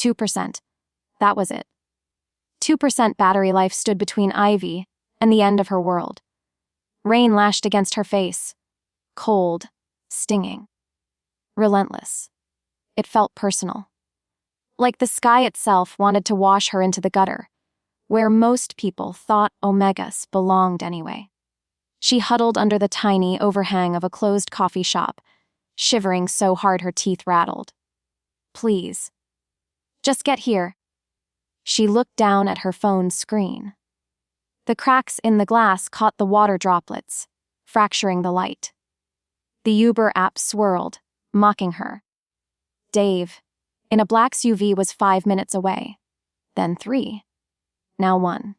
2%. That was it. 2% battery life stood between Ivy and the end of her world. Rain lashed against her face. Cold, stinging, relentless. It felt personal. Like the sky itself wanted to wash her into the gutter, where most people thought omegas belonged anyway. She huddled under the tiny overhang of a closed coffee shop, shivering so hard her teeth rattled. Please. Just get here. She looked down at her phone's screen. The cracks in the glass caught the water droplets, fracturing the light. The Uber app swirled, mocking her. Dave, in a black SUV, was 5 minutes away. Then 3. Now 1.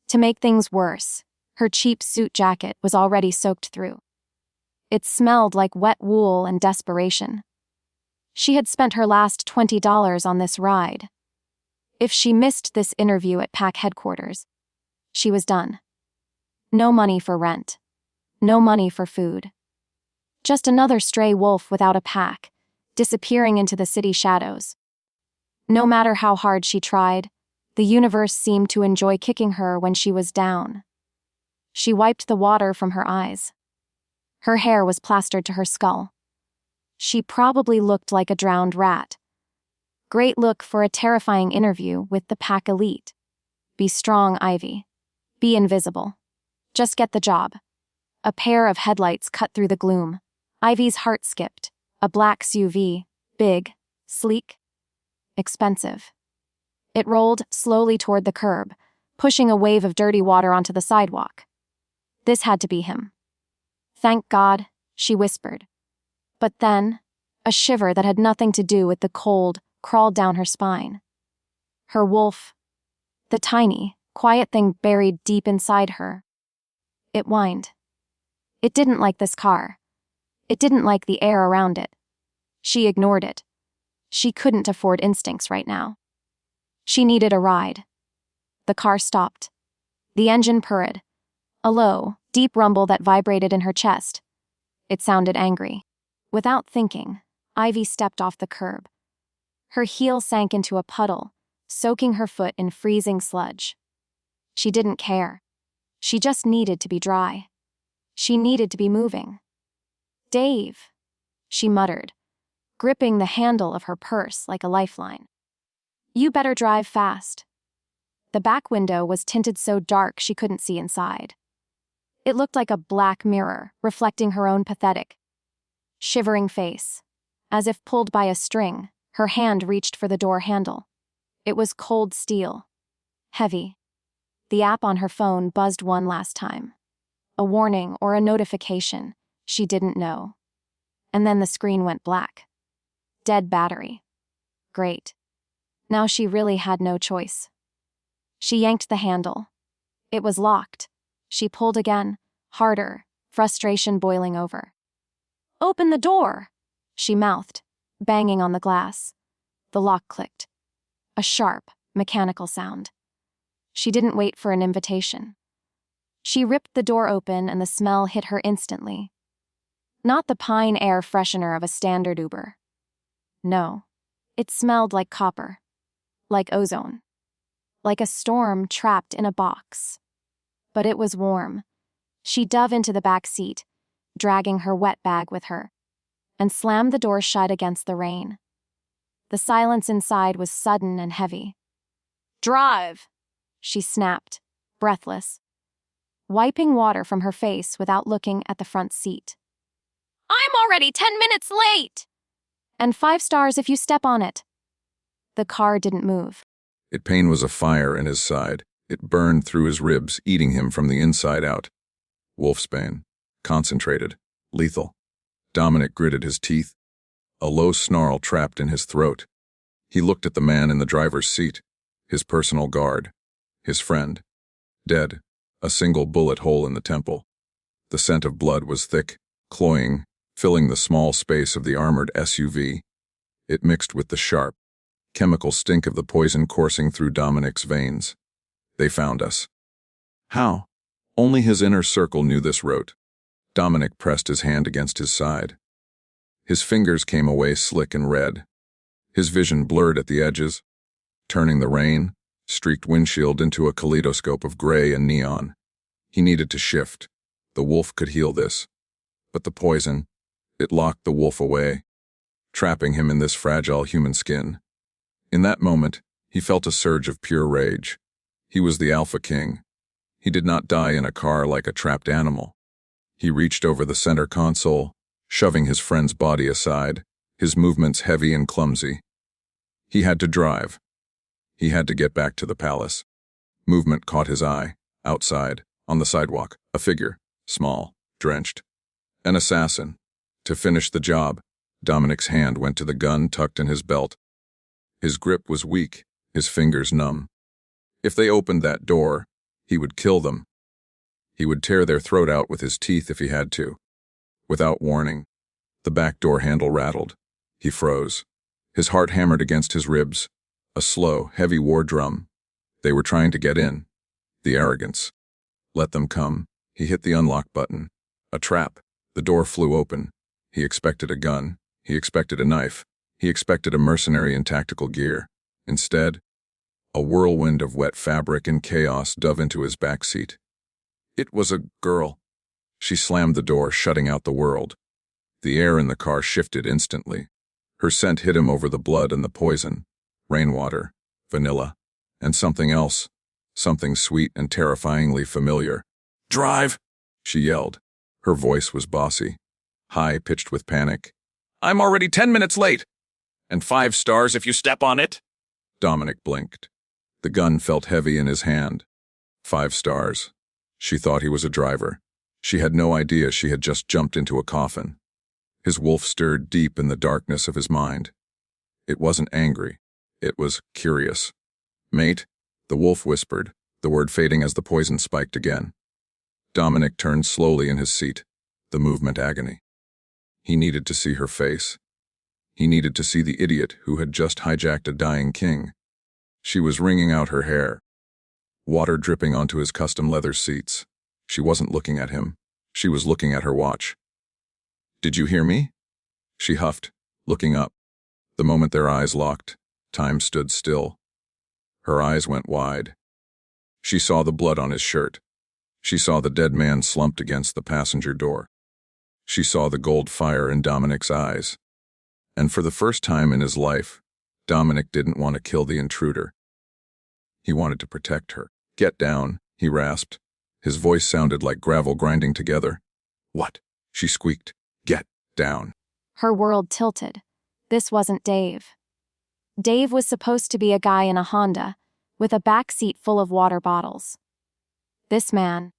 To make things worse, her cheap suit jacket was already soaked through. It smelled like wet wool and desperation. She had spent her last $20 on this ride. If she missed this interview at PAC headquarters, she was done. No money for rent. No money for food. Just another stray wolf without a pack, disappearing into the city shadows. No matter how hard she tried, the universe seemed to enjoy kicking her when she was down. She wiped the water from her eyes. Her hair was plastered to her skull. She probably looked like a drowned rat. Great look for a terrifying interview with the pack elite. Be strong, Ivy. Be invisible. Just get the job. A pair of headlights cut through the gloom. Ivy's heart skipped. A black SUV. Big. Sleek. Expensive. It rolled slowly toward the curb, pushing a wave of dirty water onto the sidewalk. This had to be him. Thank God, she whispered. But then, a shiver that had nothing to do with the cold crawled down her spine. Her wolf, the tiny, quiet thing buried deep inside her. It whined. It didn't like this car. It didn't like the air around it. She ignored it. She couldn't afford instincts right now. She needed a ride. The car stopped. The engine purred. A low, deep rumble that vibrated in her chest. It sounded angry. Without thinking, Ivy stepped off the curb. Her heel sank into a puddle, soaking her foot in freezing sludge. She didn't care. She just needed to be dry. She needed to be moving. Dave, she muttered, gripping the handle of her purse like a lifeline. You better drive fast. The back window was tinted so dark she couldn't see inside. It looked like a black mirror, reflecting her own pathetic, shivering face. As if pulled by a string, her hand reached for the door handle. It was cold steel. Heavy. The app on her phone buzzed one last time. A warning or a notification, she didn't know. And then the screen went black. Dead battery. Great. Now she really had no choice. She yanked the handle. It was locked. She pulled again, harder, frustration boiling over. Open the door, she mouthed, banging on the glass. The lock clicked. A sharp, mechanical sound. She didn't wait for an invitation. She ripped the door open and the smell hit her instantly. Not the pine air freshener of a standard Uber. No, it smelled like copper, like ozone, like a storm trapped in a box. But it was warm. She dove into the back seat, dragging her wet bag with her, and slammed the door shut against the rain. The silence inside was sudden and heavy. Drive, she snapped, breathless, wiping water from her face without looking at the front seat. I'm already 10 minutes late! And 5 stars if you step on it. The car didn't move. Its pain was a fire in his side. It burned through his ribs, eating him from the inside out. Wolfsbane. Concentrated. Lethal. Dominic gritted his teeth. A low snarl trapped in his throat. He looked at the man in the driver's seat. His personal guard. His friend. Dead. A single bullet hole in the temple. The scent of blood was thick, cloying, filling the small space of the armored SUV. It mixed with the sharp, chemical stink of the poison coursing through Dominic's veins. They found us. How? Only his inner circle knew this route. Dominic pressed his hand against his side. His fingers came away slick and red. His vision blurred at the edges, turning the rain-streaked windshield into a kaleidoscope of gray and neon. He needed to shift. The wolf could heal this. But the poison, it locked the wolf away, trapping him in this fragile human skin. In that moment, he felt a surge of pure rage. He was the Alpha King. He did not die in a car like a trapped animal. He reached over the center console, shoving his friend's body aside, his movements heavy and clumsy. He had to drive. He had to get back to the palace. Movement caught his eye. Outside, on the sidewalk, a figure, small, drenched. An assassin. To finish the job, Dominic's hand went to the gun tucked in his belt. His grip was weak, his fingers numb. If they opened that door, he would kill them. He would tear their throat out with his teeth if he had to. Without warning, the back door handle rattled. He froze. His heart hammered against his ribs. A slow, heavy war drum. They were trying to get in. The arrogance. Let them come. He hit the unlock button. A trap. The door flew open. He expected a gun. He expected a knife. He expected a mercenary in tactical gear. Instead, a whirlwind of wet fabric and chaos dove into his backseat. It was a girl. She slammed the door, shutting out the world. The air in the car shifted instantly. Her scent hit him over the blood and the poison. Rainwater, vanilla, and something else. Something sweet and terrifyingly familiar. "Drive!" she yelled. Her voice was bossy, high-pitched with panic. "I'm already 10 minutes late! And 5 stars if you step on it!" Dominic blinked. The gun felt heavy in his hand. 5 stars. She thought he was a driver. She had no idea she had just jumped into a coffin. His wolf stirred deep in the darkness of his mind. It wasn't angry. It was curious. "Mate," the wolf whispered, the word fading as the poison spiked again. Dominic turned slowly in his seat, the movement agony. He needed to see her face. He needed to see the idiot who had just hijacked a dying king. She was wringing out her hair, water dripping onto his custom leather seats. She wasn't looking at him. She was looking at her watch. "Did you hear me?" She huffed, looking up. The moment their eyes locked, time stood still. Her eyes went wide. She saw the blood on his shirt. She saw the dead man slumped against the passenger door. She saw the gold fire in Dominic's eyes. And for the first time in his life, Dominic didn't want to kill the intruder. He wanted to protect her. "Get down," he rasped. His voice sounded like gravel grinding together. "What?" she squeaked. "Get down." Her world tilted. This wasn't Dave. Dave was supposed to be a guy in a Honda, with a back seat full of water bottles. This man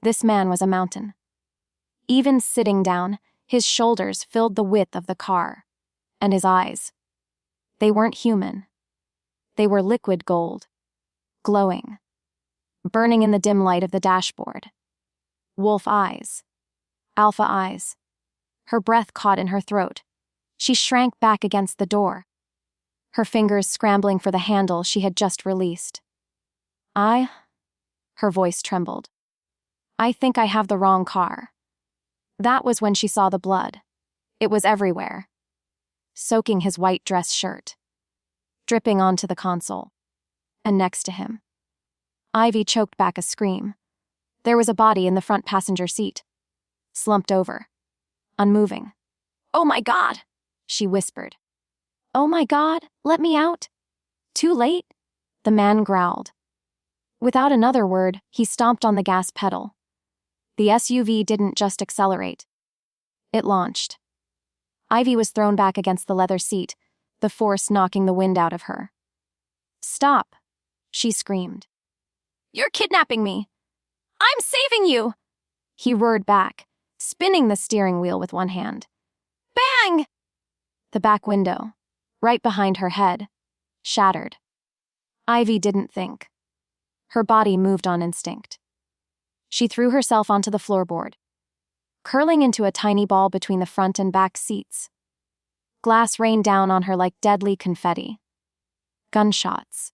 was a mountain. Even sitting down, his shoulders filled the width of the car. And his eyes. They weren't human. They were liquid gold. Glowing. Burning in the dim light of the dashboard. Wolf eyes. Alpha eyes. Her breath caught in her throat. She shrank back against the door, her fingers scrambling for the handle she had just released. Her voice trembled. "I think I have the wrong car." That was when she saw the blood. It was everywhere. Soaking his white dress shirt. Dripping onto the console. And next to him. Ivy choked back a scream. There was a body in the front passenger seat. Slumped over. Unmoving. "Oh my God!" she whispered. "Oh my God, let me out." "Too late?" the man growled. Without another word, he stomped on the gas pedal. The SUV didn't just accelerate. It launched. Ivy was thrown back against the leather seat, the force knocking the wind out of her. "Stop," she screamed. "You're kidnapping me." "I'm saving you," he roared back, spinning the steering wheel with one hand. Bang! The back window, right behind her head, shattered. Ivy didn't think. Her body moved on instinct. She threw herself onto the floorboard, curling into a tiny ball between the front and back seats. Glass rained down on her like deadly confetti. Gunshots.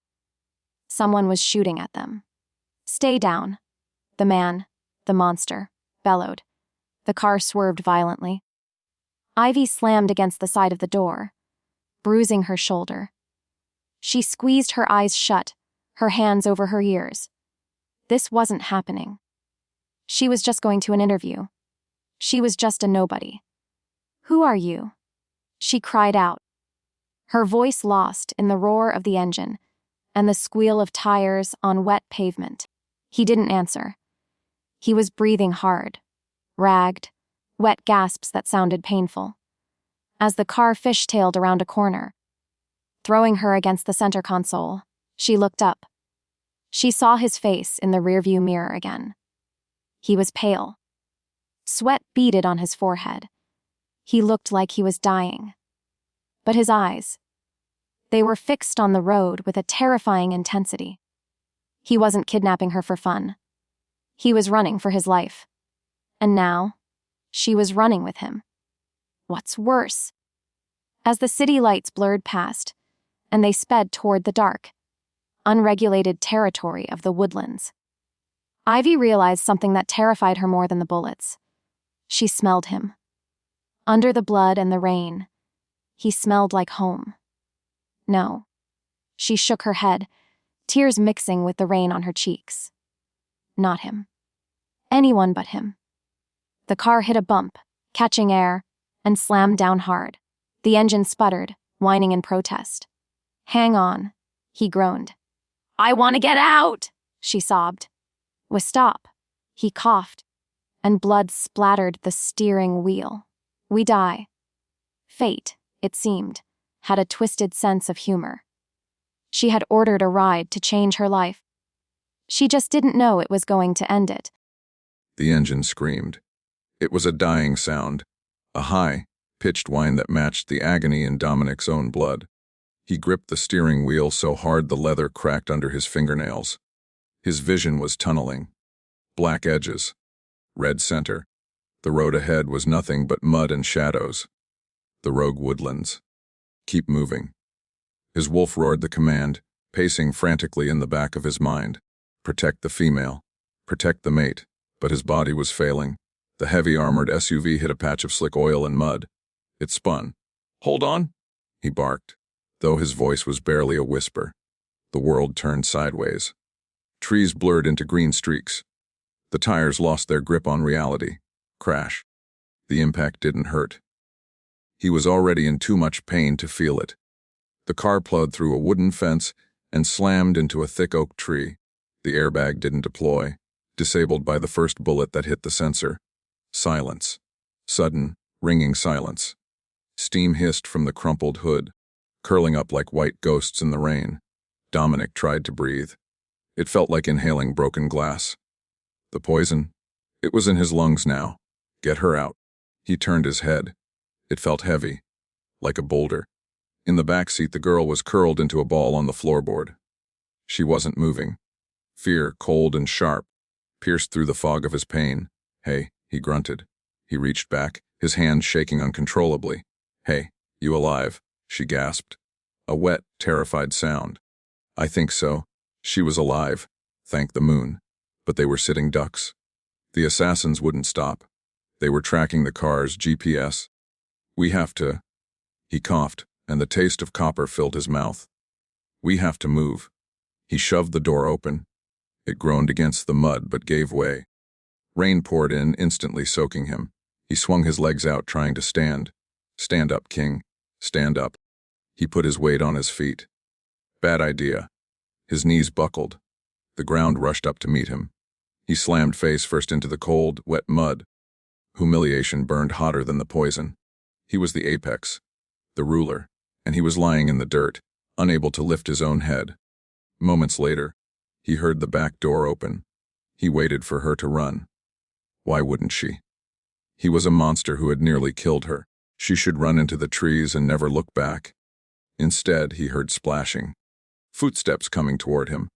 Someone was shooting at them. "Stay down," the man, the monster, bellowed. The car swerved violently. Ivy slammed against the side of the door. bruising her shoulder. She squeezed her eyes shut, her hands over her ears. This wasn't happening. She was just going to an interview. She was just a nobody. "Who are you?" she cried out, her voice lost in the roar of the engine and the squeal of tires on wet pavement. He didn't answer. He was breathing hard, ragged, wet gasps that sounded painful. As the car fishtailed around a corner, throwing her against the center console, she looked up. She saw his face in the rearview mirror again. He was pale. Sweat beaded on his forehead. He looked like he was dying. But his eyes, they were fixed on the road with a terrifying intensity. He wasn't kidnapping her for fun. He was running for his life. And now, she was running with him. What's worse? As the city lights blurred past, and they sped toward the dark, unregulated territory of the woodlands, Ivy realized something that terrified her more than the bullets. She smelled him. Under the blood and the rain, he smelled like home. No. She shook her head, tears mixing with the rain on her cheeks. Not him. Anyone but him. The car hit a bump, catching air, and slammed down hard. The engine sputtered, whining in protest. "Hang on," he groaned. "I want to get out," she sobbed. "Stop," he coughed, and blood splattered the steering wheel. "We die." Fate, it seemed, had a twisted sense of humor. She had ordered a ride to change her life. She just didn't know it was going to end it. The engine screamed. It was a dying sound, a high-pitched whine that matched the agony in Dominic's own blood. He gripped the steering wheel so hard the leather cracked under his fingernails. His vision was tunneling. Black edges. Red center. The road ahead was nothing but mud and shadows. The rogue woodlands. Keep moving. His wolf roared the command, pacing frantically in the back of his mind. Protect the female. Protect the mate. But his body was failing. The heavy armored SUV hit a patch of slick oil and mud. It spun. "Hold on," he barked, though his voice was barely a whisper. The world turned sideways. Trees blurred into green streaks. The tires lost their grip on reality. Crash. The impact didn't hurt. He was already in too much pain to feel it. The car plowed through a wooden fence and slammed into a thick oak tree. The airbag didn't deploy, disabled by the first bullet that hit the sensor. Silence. Sudden, ringing silence. Steam hissed from the crumpled hood, curling up like white ghosts in the rain. Dominic tried to breathe. It felt like inhaling broken glass. The poison? It was in his lungs now. Get her out. He turned his head. It felt heavy, like a boulder. In the back seat, the girl was curled into a ball on the floorboard. She wasn't moving. Fear, cold and sharp, pierced through the fog of his pain. "Hey," he grunted. He reached back, his hand shaking uncontrollably. "Hey, you alive?" she gasped. A wet, terrified sound. "I think so." She was alive, thank the moon. But they were sitting ducks. The assassins wouldn't stop. They were tracking the car's GPS. "We have to..." He coughed, and the taste of copper filled his mouth. "We have to move." He shoved the door open. It groaned against the mud but gave way. Rain poured in, instantly soaking him. He swung his legs out, trying to stand. "Stand up, King. Stand up." He put his weight on his feet. Bad idea. His knees buckled. The ground rushed up to meet him. He slammed face first into the cold, wet mud. Humiliation burned hotter than the poison. He was the apex, the ruler, and he was lying in the dirt, unable to lift his own head. Moments later, he heard the back door open. He waited for her to run. Why wouldn't she? He was a monster who had nearly killed her. She should run into the trees and never look back. Instead, he heard splashing. Footsteps coming toward him.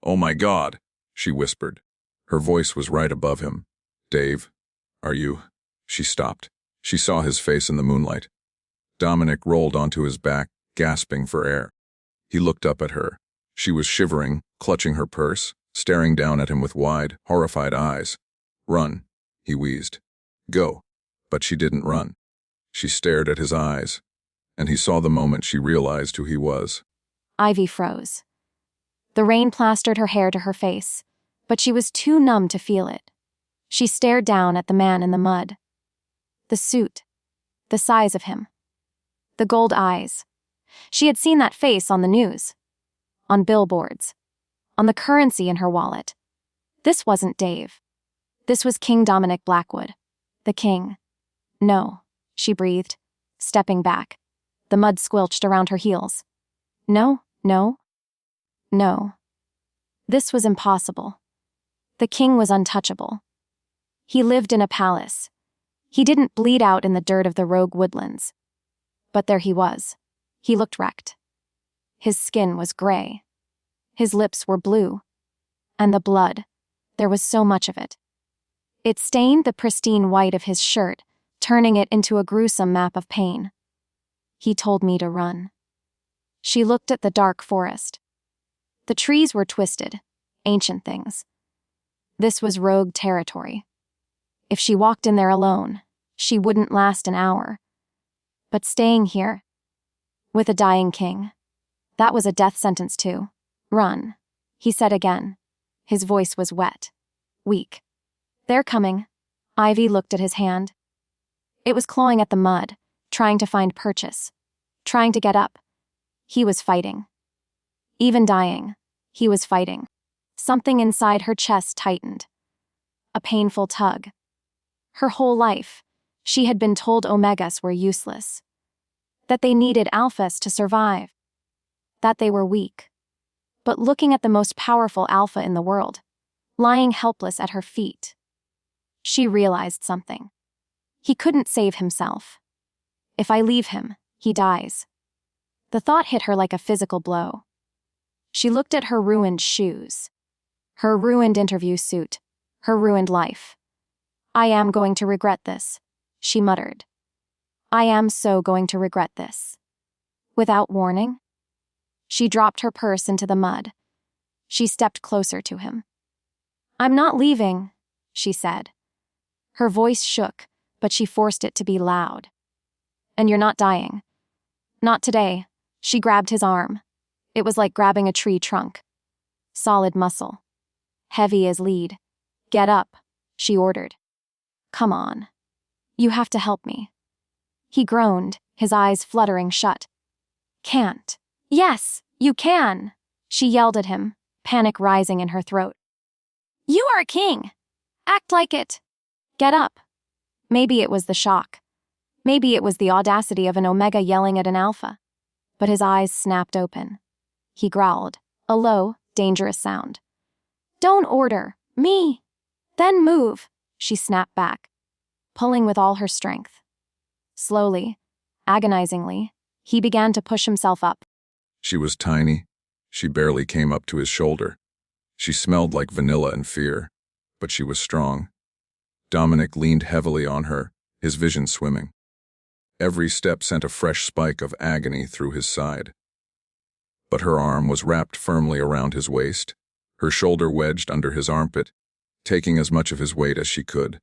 "Oh my God," she whispered. Her voice was right above him. "Dave, are you..." She stopped. She saw his face in the moonlight. Dominic rolled onto his back, gasping for air. He looked up at her. She was shivering, clutching her purse, staring down at him with wide, horrified eyes. "Run," he wheezed. "Go." But she didn't run. She stared at his eyes, and he saw the moment she realized who he was. Ivy froze. The rain plastered her hair to her face, but she was too numb to feel it. She stared down at the man in the mud. The suit. The size of him. The gold eyes. She had seen that face on the news. On billboards. On the currency in her wallet. This wasn't Dave. This was King Dominic Blackwood. The king. No, she breathed, stepping back. The mud squelched around her heels. No. This was impossible. The king was untouchable. He lived in a palace. He didn't bleed out in the dirt of the rogue woodlands. But there he was. He looked wrecked. His skin was gray. His lips were blue. And the blood, there was so much of it. It stained the pristine white of his shirt, turning it into a gruesome map of pain. He told me to run. She looked at the dark forest. The trees were twisted, ancient things. This was rogue territory. If she walked in there alone, she wouldn't last an hour. But staying here, with a dying king, that was a death sentence too. Run, he said again. His voice was wet, weak. They're coming. Ivy looked at his hand. It was clawing at the mud, trying to find purchase, trying to get up. He was fighting. Even dying, he was fighting. Something inside her chest tightened. A painful tug. Her whole life, she had been told Omegas were useless. That they needed alphas to survive. That they were weak. But looking at the most powerful alpha in the world, lying helpless at her feet, she realized something. He couldn't save himself. If I leave him, he dies. The thought hit her like a physical blow. She looked at her ruined shoes, her ruined interview suit, her ruined life. I am going to regret this, she muttered. I am so going to regret this. Without warning, she dropped her purse into the mud. She stepped closer to him. I'm not leaving, she said. Her voice shook, but she forced it to be loud. And you're not dying. Not today. She grabbed his arm. It was like grabbing a tree trunk. Solid muscle. Heavy as lead. Get up, she ordered. Come on. You have to help me. He groaned, his eyes fluttering shut. Can't. Yes, you can, she yelled at him, panic rising in her throat. You are a king. Act like it. Get up. Maybe it was the shock. Maybe it was the audacity of an Omega yelling at an Alpha. But his eyes snapped open. He growled, a low, dangerous sound. Don't order. Me. Then move, she snapped back, pulling with all her strength. Slowly, agonizingly, he began to push himself up. She was tiny. She barely came up to his shoulder. She smelled like vanilla and fear, but she was strong. Dominic leaned heavily on her, his vision swimming. Every step sent a fresh spike of agony through his side. But her arm was wrapped firmly around his waist, her shoulder wedged under his armpit, taking as much of his weight as she could.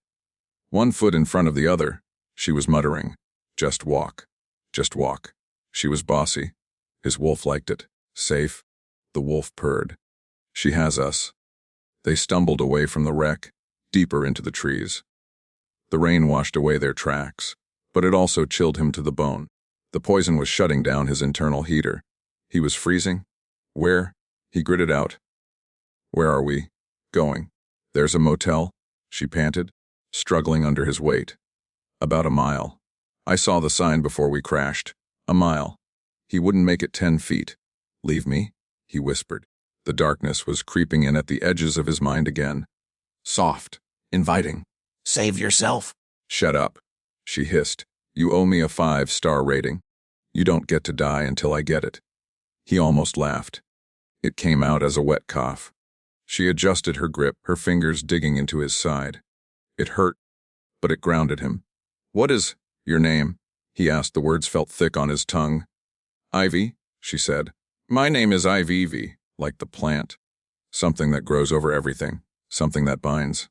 One foot in front of the other, she was muttering, just walk, just walk. She was bossy. His wolf liked it. Safe. The wolf purred. She has us. They stumbled away from the wreck, deeper into the trees. The rain washed away their tracks, but it also chilled him to the bone. The poison was shutting down his internal heater. He was freezing. Where? He gritted out. Where are we going? There's a motel, she panted, struggling under his weight. About a mile. I saw the sign before we crashed. A mile. He wouldn't make it 10 feet. Leave me, he whispered. The darkness was creeping in at the edges of his mind again. Soft, inviting. Save yourself. Shut up, she hissed. You owe me a 5-star rating. You don't get to die until I get it. He almost laughed. It came out as a wet cough. She adjusted her grip, her fingers digging into his side. It hurt, but it grounded him. What is your name? He asked. The words felt thick on his tongue. Ivy, she said. My name is Ivy, like the plant. Something that grows over everything. Something that binds.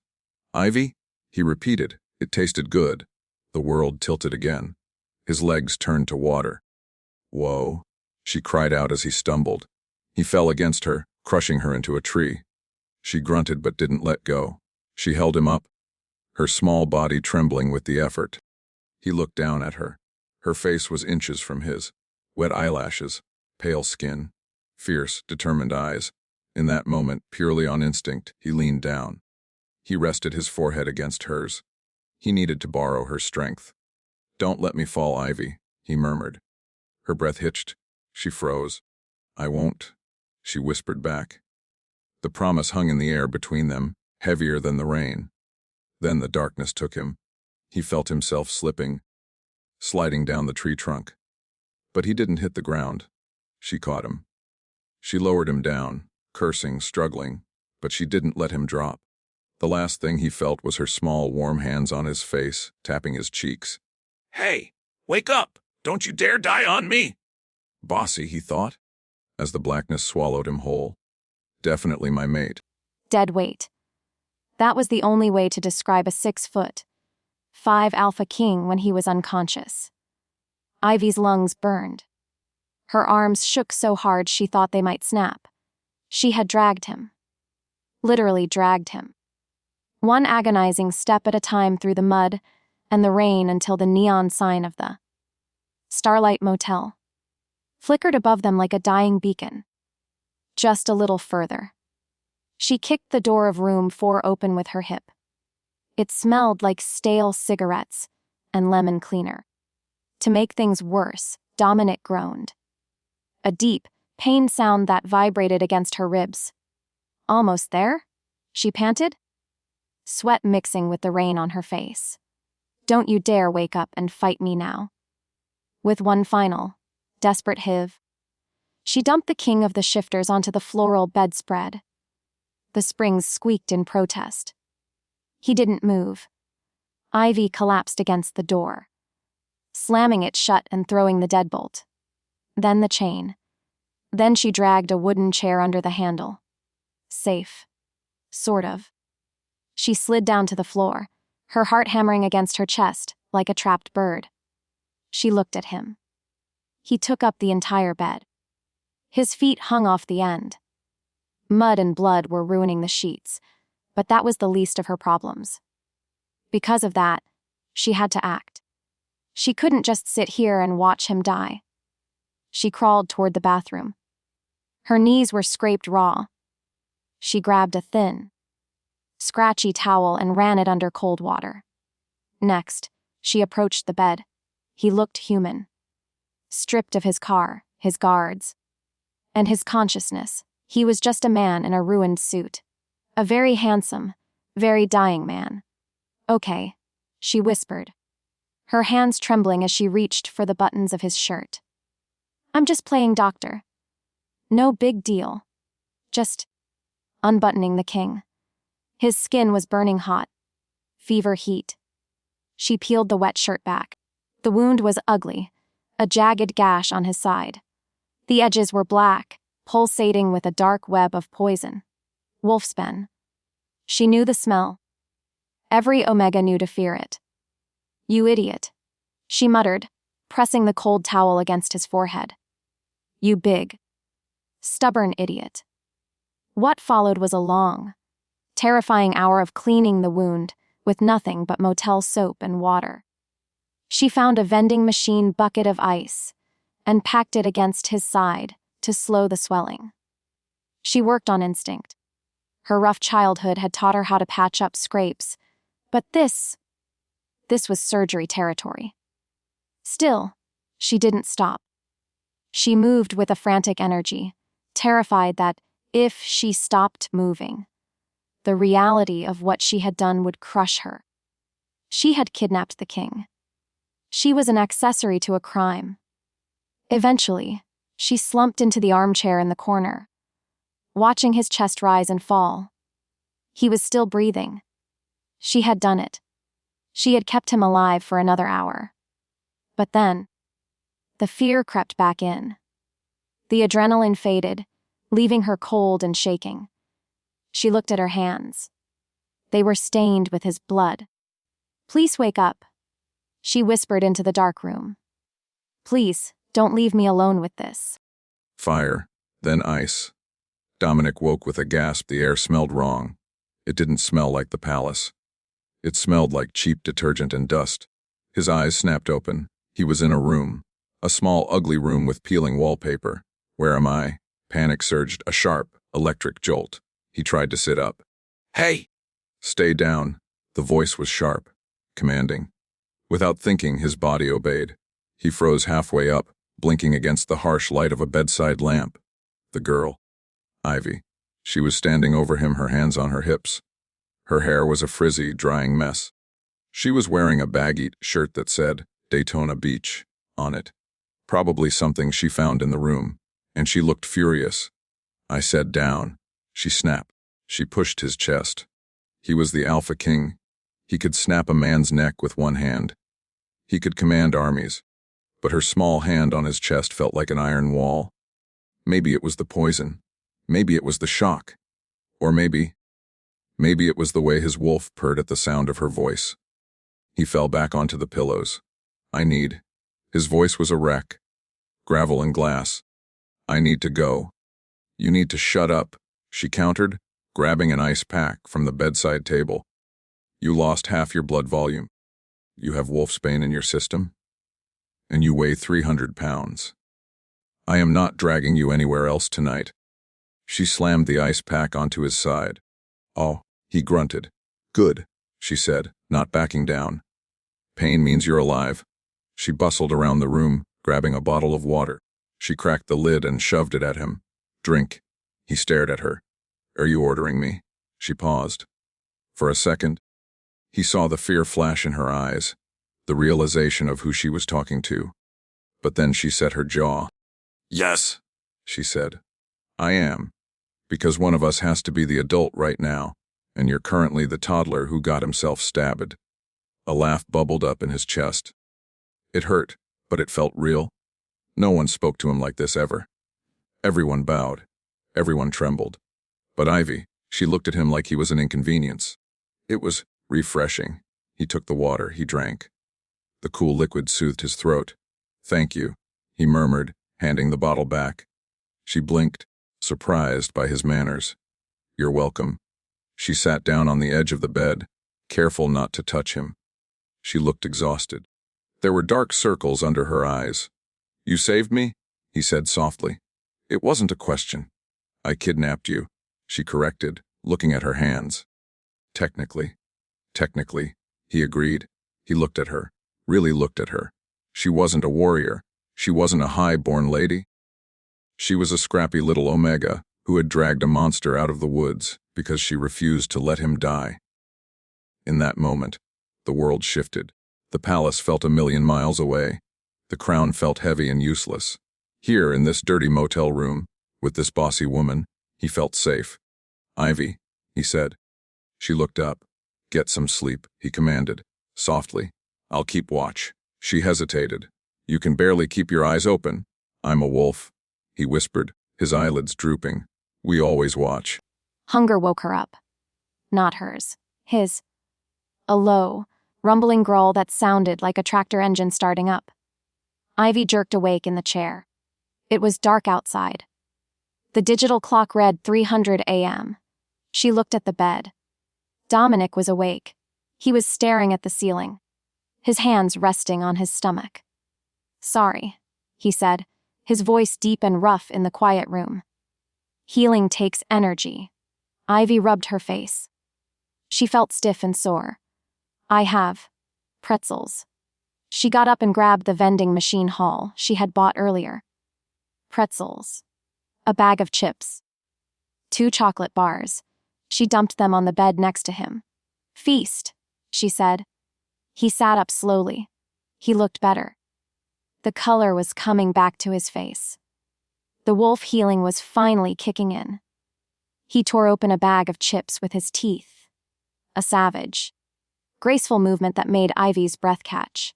Ivy? He repeated. It tasted good. The world tilted again. His legs turned to water. Whoa, she cried out as he stumbled. He fell against her, crushing her into a tree. She grunted but didn't let go. She held him up, her small body trembling with the effort. He looked down at her. Her face was inches from his. Wet eyelashes, pale skin, fierce, determined eyes. In that moment, purely on instinct, he leaned down. He rested his forehead against hers. He needed to borrow her strength. "Don't let me fall, Ivy," he murmured. Her breath hitched. She froze. "I won't," she whispered back. The promise hung in the air between them, heavier than the rain. Then the darkness took him. He felt himself slipping, sliding down the tree trunk. But he didn't hit the ground. She caught him. She lowered him down, cursing, struggling, but she didn't let him drop. The last thing he felt was her small, warm hands on his face, tapping his cheeks. "Hey, wake up! Don't you dare die on me!" Bossy, he thought, as the blackness swallowed him whole. Definitely my mate. Dead weight. That was the only way to describe a 6'5" alpha king when he was unconscious. Ivy's lungs burned. Her arms shook so hard she thought they might snap. She had dragged him. Literally dragged him. One agonizing step at a time through the mud and the rain until the neon sign of the Starlight Motel flickered above them like a dying beacon. Just a little further. She kicked the door of room 4 open with her hip. It smelled like stale cigarettes and lemon cleaner. To make things worse, Dominic groaned. A deep, pained sound that vibrated against her ribs. "Almost there?" she panted, sweat mixing with the rain on her face. "Don't you dare wake up and fight me now." With one final, desperate heave, she dumped the king of the shifters onto the floral bedspread. The springs squeaked in protest. He didn't move. Ivy collapsed against the door, slamming it shut and throwing the deadbolt. Then the chain. Then she dragged a wooden chair under the handle. Safe. Sort of. She slid down to the floor, her heart hammering against her chest like a trapped bird. She looked at him. He took up the entire bed. His feet hung off the end. Mud and blood were ruining the sheets, but that was the least of her problems. Because of that, she had to act. She couldn't just sit here and watch him die. She crawled toward the bathroom. Her knees were scraped raw. She grabbed a thin, scratchy towel and ran it under cold water. Next, she approached the bed. He looked human. Stripped of his car, his guards, and his consciousness, he was just a man in a ruined suit. A very handsome, very dying man. "Okay," she whispered, her hands trembling as she reached for the buttons of his shirt. "I'm just playing doctor. No big deal." Just unbuttoning the king. His skin was burning hot. Fever heat. She peeled the wet shirt back. The wound was ugly, a jagged gash on his side. The edges were black, pulsating with a dark web of poison. Wolfsbane. She knew the smell. Every Omega knew to fear it. "You idiot," she muttered, pressing the cold towel against his forehead. "You big, stubborn idiot." What followed was a long, terrifying hour of cleaning the wound with nothing but motel soap and water. She found a vending machine bucket of ice and packed it against his side to slow the swelling. She worked on instinct. Her rough childhood had taught her how to patch up scrapes, but this was surgery territory. Still, she didn't stop. She moved with a frantic energy, terrified that if she stopped moving, the reality of what she had done would crush her. She had kidnapped the king. She was an accessory to a crime. Eventually, she slumped into the armchair in the corner, watching his chest rise and fall. He was still breathing. She had done it. She had kept him alive for another hour. But then, the fear crept back in. The adrenaline faded, leaving her cold and shaking. She looked at her hands. They were stained with his blood. "Please wake up," she whispered into the dark room. "Please, Don't leave me alone with this. Fire, then ice. Dominic woke with a gasp. The air smelled wrong. It didn't smell like the palace. It smelled like cheap detergent and dust. His eyes snapped open. He was in a room. A small, ugly room with peeling wallpaper. Where am I? Panic surged, a sharp, electric jolt. He tried to sit up. Hey! Stay down. The voice was sharp, commanding. Without thinking, his body obeyed. He froze halfway up, blinking against the harsh light of a bedside lamp. The girl. Ivy. She was standing over him, her hands on her hips. Her hair was a frizzy, drying mess. She was wearing a baggy shirt that said Daytona Beach on it. Probably something she found in the room, and she looked furious. I said down. She snapped. She pushed his chest. He was the Alpha King. He could snap a man's neck with one hand. He could command armies. But her small hand on his chest felt like an iron wall. Maybe it was the poison. Maybe it was the shock. Or maybe it was the way his wolf purred at the sound of her voice. He fell back onto the pillows. I need. His voice was a wreck. Gravel and glass. I need to go. You need to shut up, she countered, grabbing an ice pack from the bedside table. You lost half your blood volume. You have wolfsbane in your system. And you weigh 300 pounds. I am not dragging you anywhere else tonight. She slammed the ice pack onto his side. Oh, he grunted. Good, she said, not backing down. Pain means you're alive. She bustled around the room, grabbing a bottle of water. She cracked the lid and shoved it at him. Drink. He stared at her. Are you ordering me? She paused. For a second, he saw the fear flash in her eyes, the realization of who she was talking to. But then she set her jaw. Yes, she said. I am. Because one of us has to be the adult right now, and you're currently the toddler who got himself stabbed. A laugh bubbled up in his chest. It hurt, but it felt real. No one spoke to him like this ever. Everyone bowed. Everyone trembled. But Ivy, she looked at him like he was an inconvenience. It was refreshing. He took the water, he drank. The cool liquid soothed his throat. Thank you, he murmured, handing the bottle back. She blinked, surprised by his manners. You're welcome. She sat down on the edge of the bed, careful not to touch him. She looked exhausted. There were dark circles under her eyes. You saved me? He said softly. It wasn't a question. I kidnapped you, she corrected, looking at her hands. Technically, he agreed. He looked at her, really looked at her. She wasn't a warrior. She wasn't a high-born lady. She was a scrappy little Omega who had dragged a monster out of the woods because she refused to let him die. In that moment, the world shifted. The palace felt 1,000,000 miles away. The crown felt heavy and useless. Here, in this dirty motel room, with this bossy woman, he felt safe. Ivy, he said. She looked up. Get some sleep, he commanded, softly. I'll keep watch. She hesitated. You can barely keep your eyes open. I'm a wolf, he whispered, his eyelids drooping. We always watch. Hunger woke her up. Not hers. His. A low, rumbling growl that sounded like a tractor engine starting up. Ivy jerked awake in the chair. It was dark outside. The digital clock read 300 a.m. She looked at the bed. Dominic was awake. He was staring at the ceiling, his hands resting on his stomach. Sorry, he said, his voice deep and rough in the quiet room. Healing takes energy. Ivy rubbed her face. She felt stiff and sore. I have pretzels. She got up and grabbed the vending machine haul she had bought earlier. Pretzels. A bag of chips. 2 chocolate bars. She dumped them on the bed next to him. Feast, she said. He sat up slowly. He looked better. The color was coming back to his face. The wolf healing was finally kicking in. He tore open a bag of chips with his teeth. A savage, graceful movement that made Ivy's breath catch.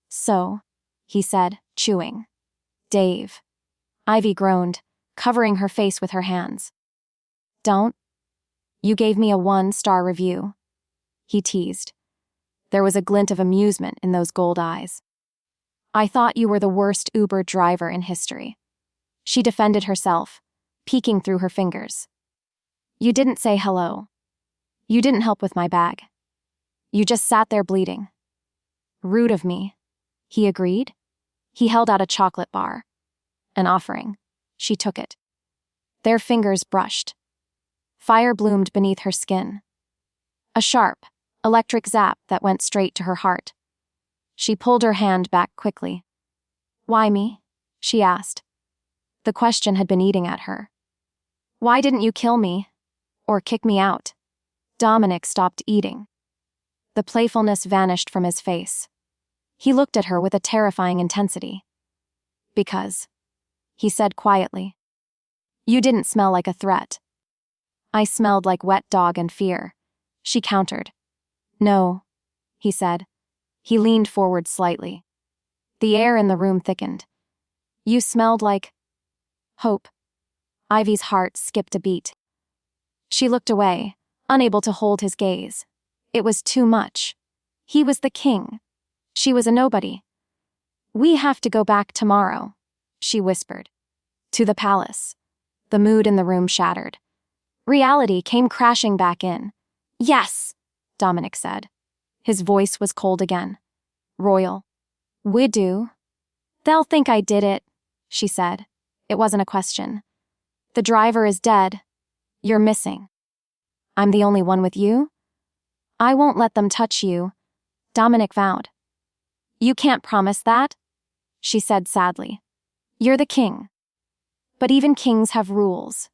So, he said, chewing. Dave. Ivy groaned, covering her face with her hands. Don't. You gave me a 1-star review. He teased. There was a glint of amusement in those gold eyes. I thought you were the worst Uber driver in history. She defended herself, peeking through her fingers. You didn't say hello. You didn't help with my bag. You just sat there bleeding. Rude of me. He agreed. He held out a chocolate bar. An offering. She took it. Their fingers brushed. Fire bloomed beneath her skin. A sharp, electric zap that went straight to her heart. She pulled her hand back quickly. Why me? She asked. The question had been eating at her. Why didn't you kill me? Or kick me out? Dominic stopped eating. The playfulness vanished from his face. He looked at her with a terrifying intensity. Because, he said quietly, you didn't smell like a threat. I smelled like wet dog and fear, she countered. No, he said. He leaned forward slightly. The air in the room thickened. You smelled like hope. Ivy's heart skipped a beat. She looked away, unable to hold his gaze. It was too much. He was the king. She was a nobody. We have to go back tomorrow, she whispered. To the palace. The mood in the room shattered. Reality came crashing back in. Yes, Dominic said. His voice was cold again. Royal. We do. They'll think I did it, she said. It wasn't a question. The driver is dead. You're missing. I'm the only one with you? I won't let them touch you, Dominic vowed. You can't promise that, she said sadly. You're the king. But even kings have rules.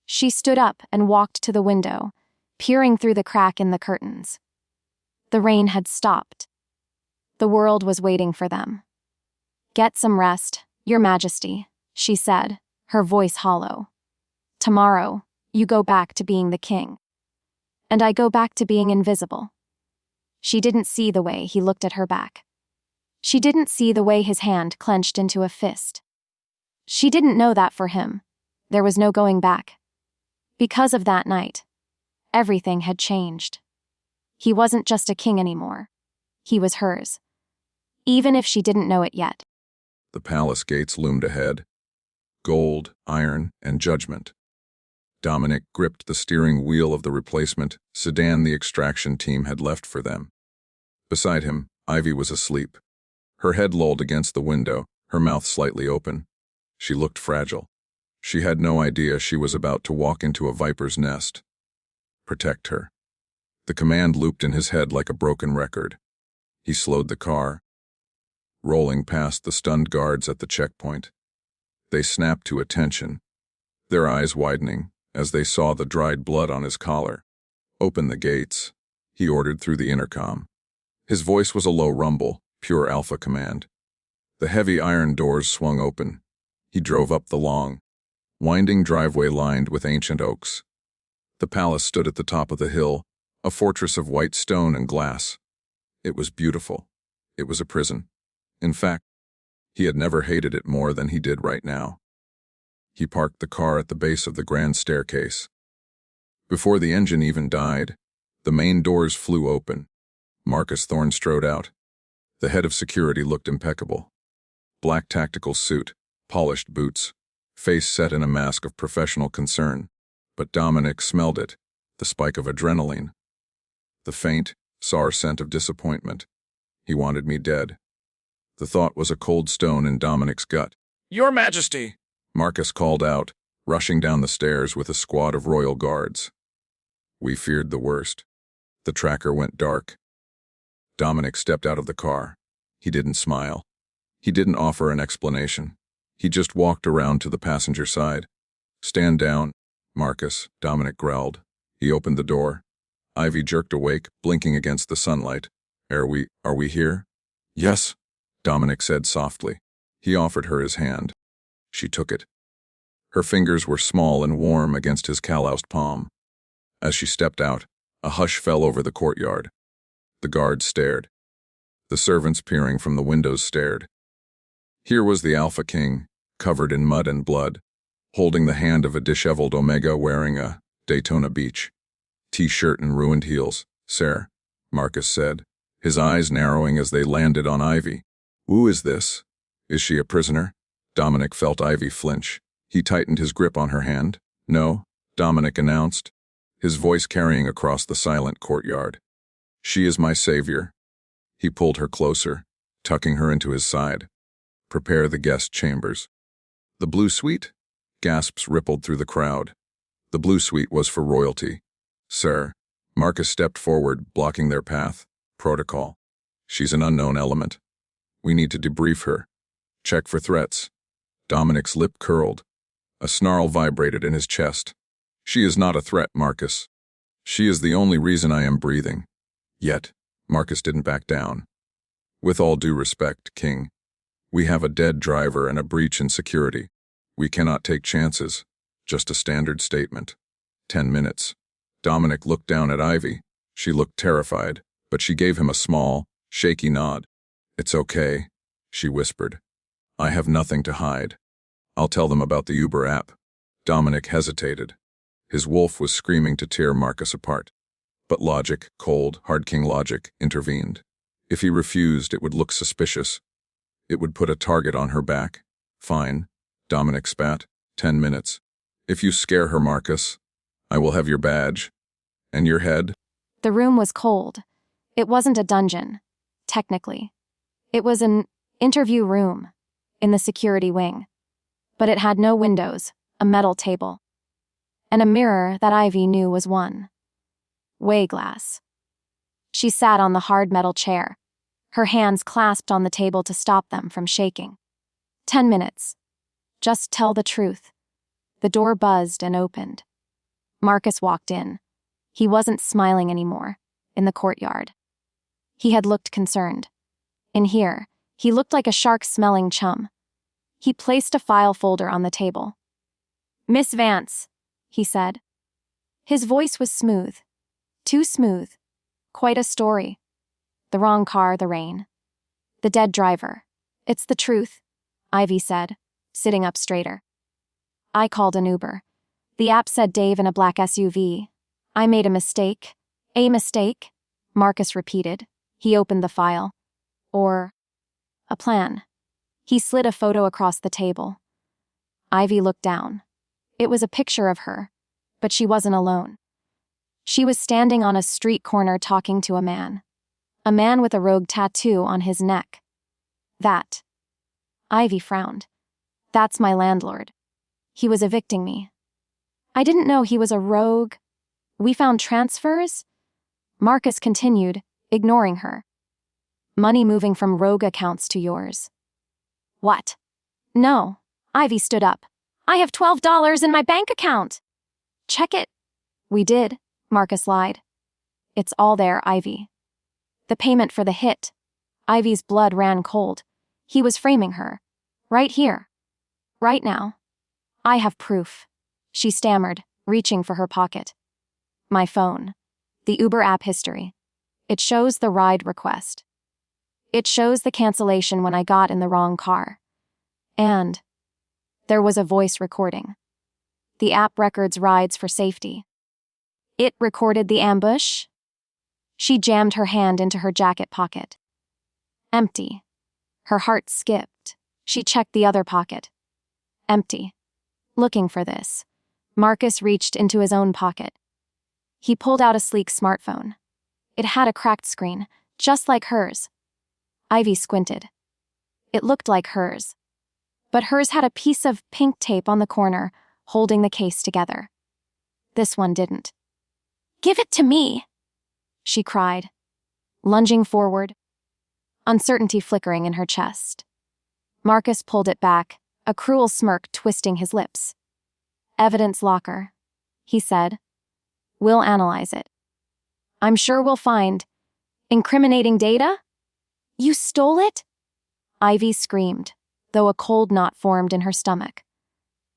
She stood up and walked to the window, peering through the crack in the curtains. The rain had stopped. The world was waiting for them. Get some rest, Your Majesty, she said, her voice hollow. Tomorrow, you go back to being the king. And I go back to being invisible. She didn't see the way he looked at her back. She didn't see the way his hand clenched into a fist. She didn't know that for him, there was no going back. Because of that night, everything had changed. He wasn't just a king anymore. He was hers. Even if she didn't know it yet. The palace gates loomed ahead. Gold, iron, and judgment. Dominic gripped the steering wheel of the replacement sedan the extraction team had left for them. Beside him, Ivy was asleep. Her head lolled against the window, her mouth slightly open. She looked fragile. She had no idea she was about to walk into a viper's nest. Protect her. The command looped in his head like a broken record. He slowed the car, rolling past the stunned guards at the checkpoint. They snapped to attention, their eyes widening as they saw the dried blood on his collar. Open the gates, he ordered through the intercom. His voice was a low rumble, pure alpha command. The heavy iron doors swung open. He drove up the long, winding driveway lined with ancient oaks. The palace stood at the top of the hill, a fortress of white stone and glass. It was beautiful. It was a prison. In fact, he had never hated it more than he did right now. He parked the car at the base of the grand staircase. Before the engine even died, the main doors flew open. Marcus Thorne strode out. The head of security looked impeccable. Black tactical suit, polished boots, face set in a mask of professional concern. But Dominic smelled it, the spike of adrenaline. The faint, sour scent of disappointment. He wanted me dead. The thought was a cold stone in Dominic's gut. Your Majesty! Marcus called out, rushing down the stairs with a squad of royal guards. We feared the worst. The tracker went dark. Dominic stepped out of the car. He didn't smile. He didn't offer an explanation. He just walked around to the passenger side. Stand down, Marcus, Dominic growled. He opened the door. Ivy jerked awake, blinking against the sunlight. Are we here? Yes, Dominic said softly. He offered her his hand. She took it. Her fingers were small and warm against his calloused palm. As she stepped out, a hush fell over the courtyard. The guards stared. The servants peering from the windows stared. Here was the Alpha King, covered in mud and blood, holding the hand of a disheveled Omega wearing a Daytona Beach t-shirt and ruined heels. Sir, Marcus said, his eyes narrowing as they landed on Ivy. Who is this? Is she a prisoner? Dominic felt Ivy flinch. He tightened his grip on her hand. No, Dominic announced, his voice carrying across the silent courtyard. She is my savior. He pulled her closer, tucking her into his side. Prepare the guest chambers. The blue suite? Gasps rippled through the crowd. The blue suite was for royalty. Sir. Marcus stepped forward, blocking their path. Protocol. She's an unknown element. We need to debrief her. Check for threats. Dominic's lip curled. A snarl vibrated in his chest. She is not a threat, Marcus. She is the only reason I am breathing. Yet, Marcus didn't back down. With all due respect, King, we have a dead driver and a breach in security. We cannot take chances. Just a standard statement. 10 minutes. Dominic looked down at Ivy. She looked terrified, but she gave him a small, shaky nod. It's okay, she whispered. I have nothing to hide. I'll tell them about the Uber app. Dominic hesitated. His wolf was screaming to tear Marcus apart. But logic, cold, hard king logic, intervened. If he refused, it would look suspicious. It would put a target on her back. Fine, Dominic spat. 10 minutes. If you scare her, Marcus, I will have your badge. And your head. The room was cold. It wasn't a dungeon, technically. It was an interview room in the security wing. But it had no windows, a metal table, and a mirror that Ivy knew was one. Way glass. She sat on the hard metal chair, her hands clasped on the table to stop them from shaking. 10 minutes. Just tell the truth. The door buzzed and opened. Marcus walked in. He wasn't smiling anymore, in the courtyard. He had looked concerned. In here, he looked like a shark-smelling chum. He placed a file folder on the table. Miss Vance, he said. His voice was smooth. Too smooth. Quite a story. The wrong car, the rain. The dead driver. It's the truth, Ivy said, sitting up straighter. I called an Uber. The app said Dave in a black SUV. I made a mistake. A mistake? Marcus repeated. He opened the file. Or a plan. He slid a photo across the table. Ivy looked down. It was a picture of her, but she wasn't alone. She was standing on a street corner talking to a man. A man with a rogue tattoo on his neck. That. Ivy frowned. That's my landlord. He was evicting me. I didn't know he was a rogue. We found transfers? Marcus continued, ignoring her. Money moving from rogue accounts to yours. What? No. Ivy stood up. I have $12 in my bank account. Check it. We did, Marcus lied. It's all there, Ivy. The payment for the hit. Ivy's blood ran cold. He was framing her. Right here. Right now. I have proof. She stammered, reaching for her pocket. My phone. The Uber app history. It shows the ride request. It shows the cancellation when I got in the wrong car. And there was a voice recording. The app records rides for safety. It recorded the ambush. She jammed her hand into her jacket pocket. Empty. Her heart skipped. She checked the other pocket. Empty. Looking for this, Marcus reached into his own pocket. He pulled out a sleek smartphone. It had a cracked screen, just like hers. Ivy squinted. It looked like hers. But hers had a piece of pink tape on the corner, holding the case together. This one didn't. Give it to me, she cried, lunging forward, uncertainty flickering in her chest. Marcus pulled it back, a cruel smirk twisting his lips. Evidence locker, he said. We'll analyze it. I'm sure we'll find incriminating data? You stole it? Ivy screamed, though a cold knot formed in her stomach.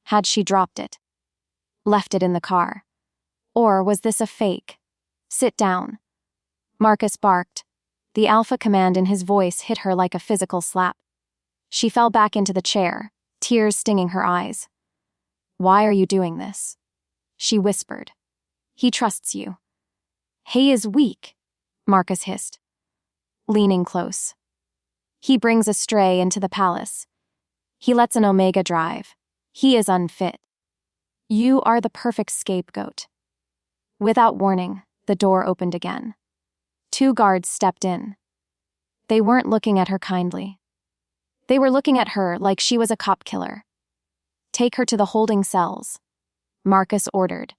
Had she dropped it? Left it in the car? Or was this a fake? Sit down. Marcus barked. The alpha command in his voice hit her like a physical slap. She fell back into the chair, tears stinging her eyes. Why are you doing this? She whispered. He trusts you. He is weak, Marcus hissed, leaning close. He brings a stray into the palace. He lets an Omega drive. He is unfit. You are the perfect scapegoat. Without warning, the door opened again. 2 guards stepped in. They weren't looking at her kindly. They were looking at her like she was a cop killer. Take her to the holding cells, Marcus ordered.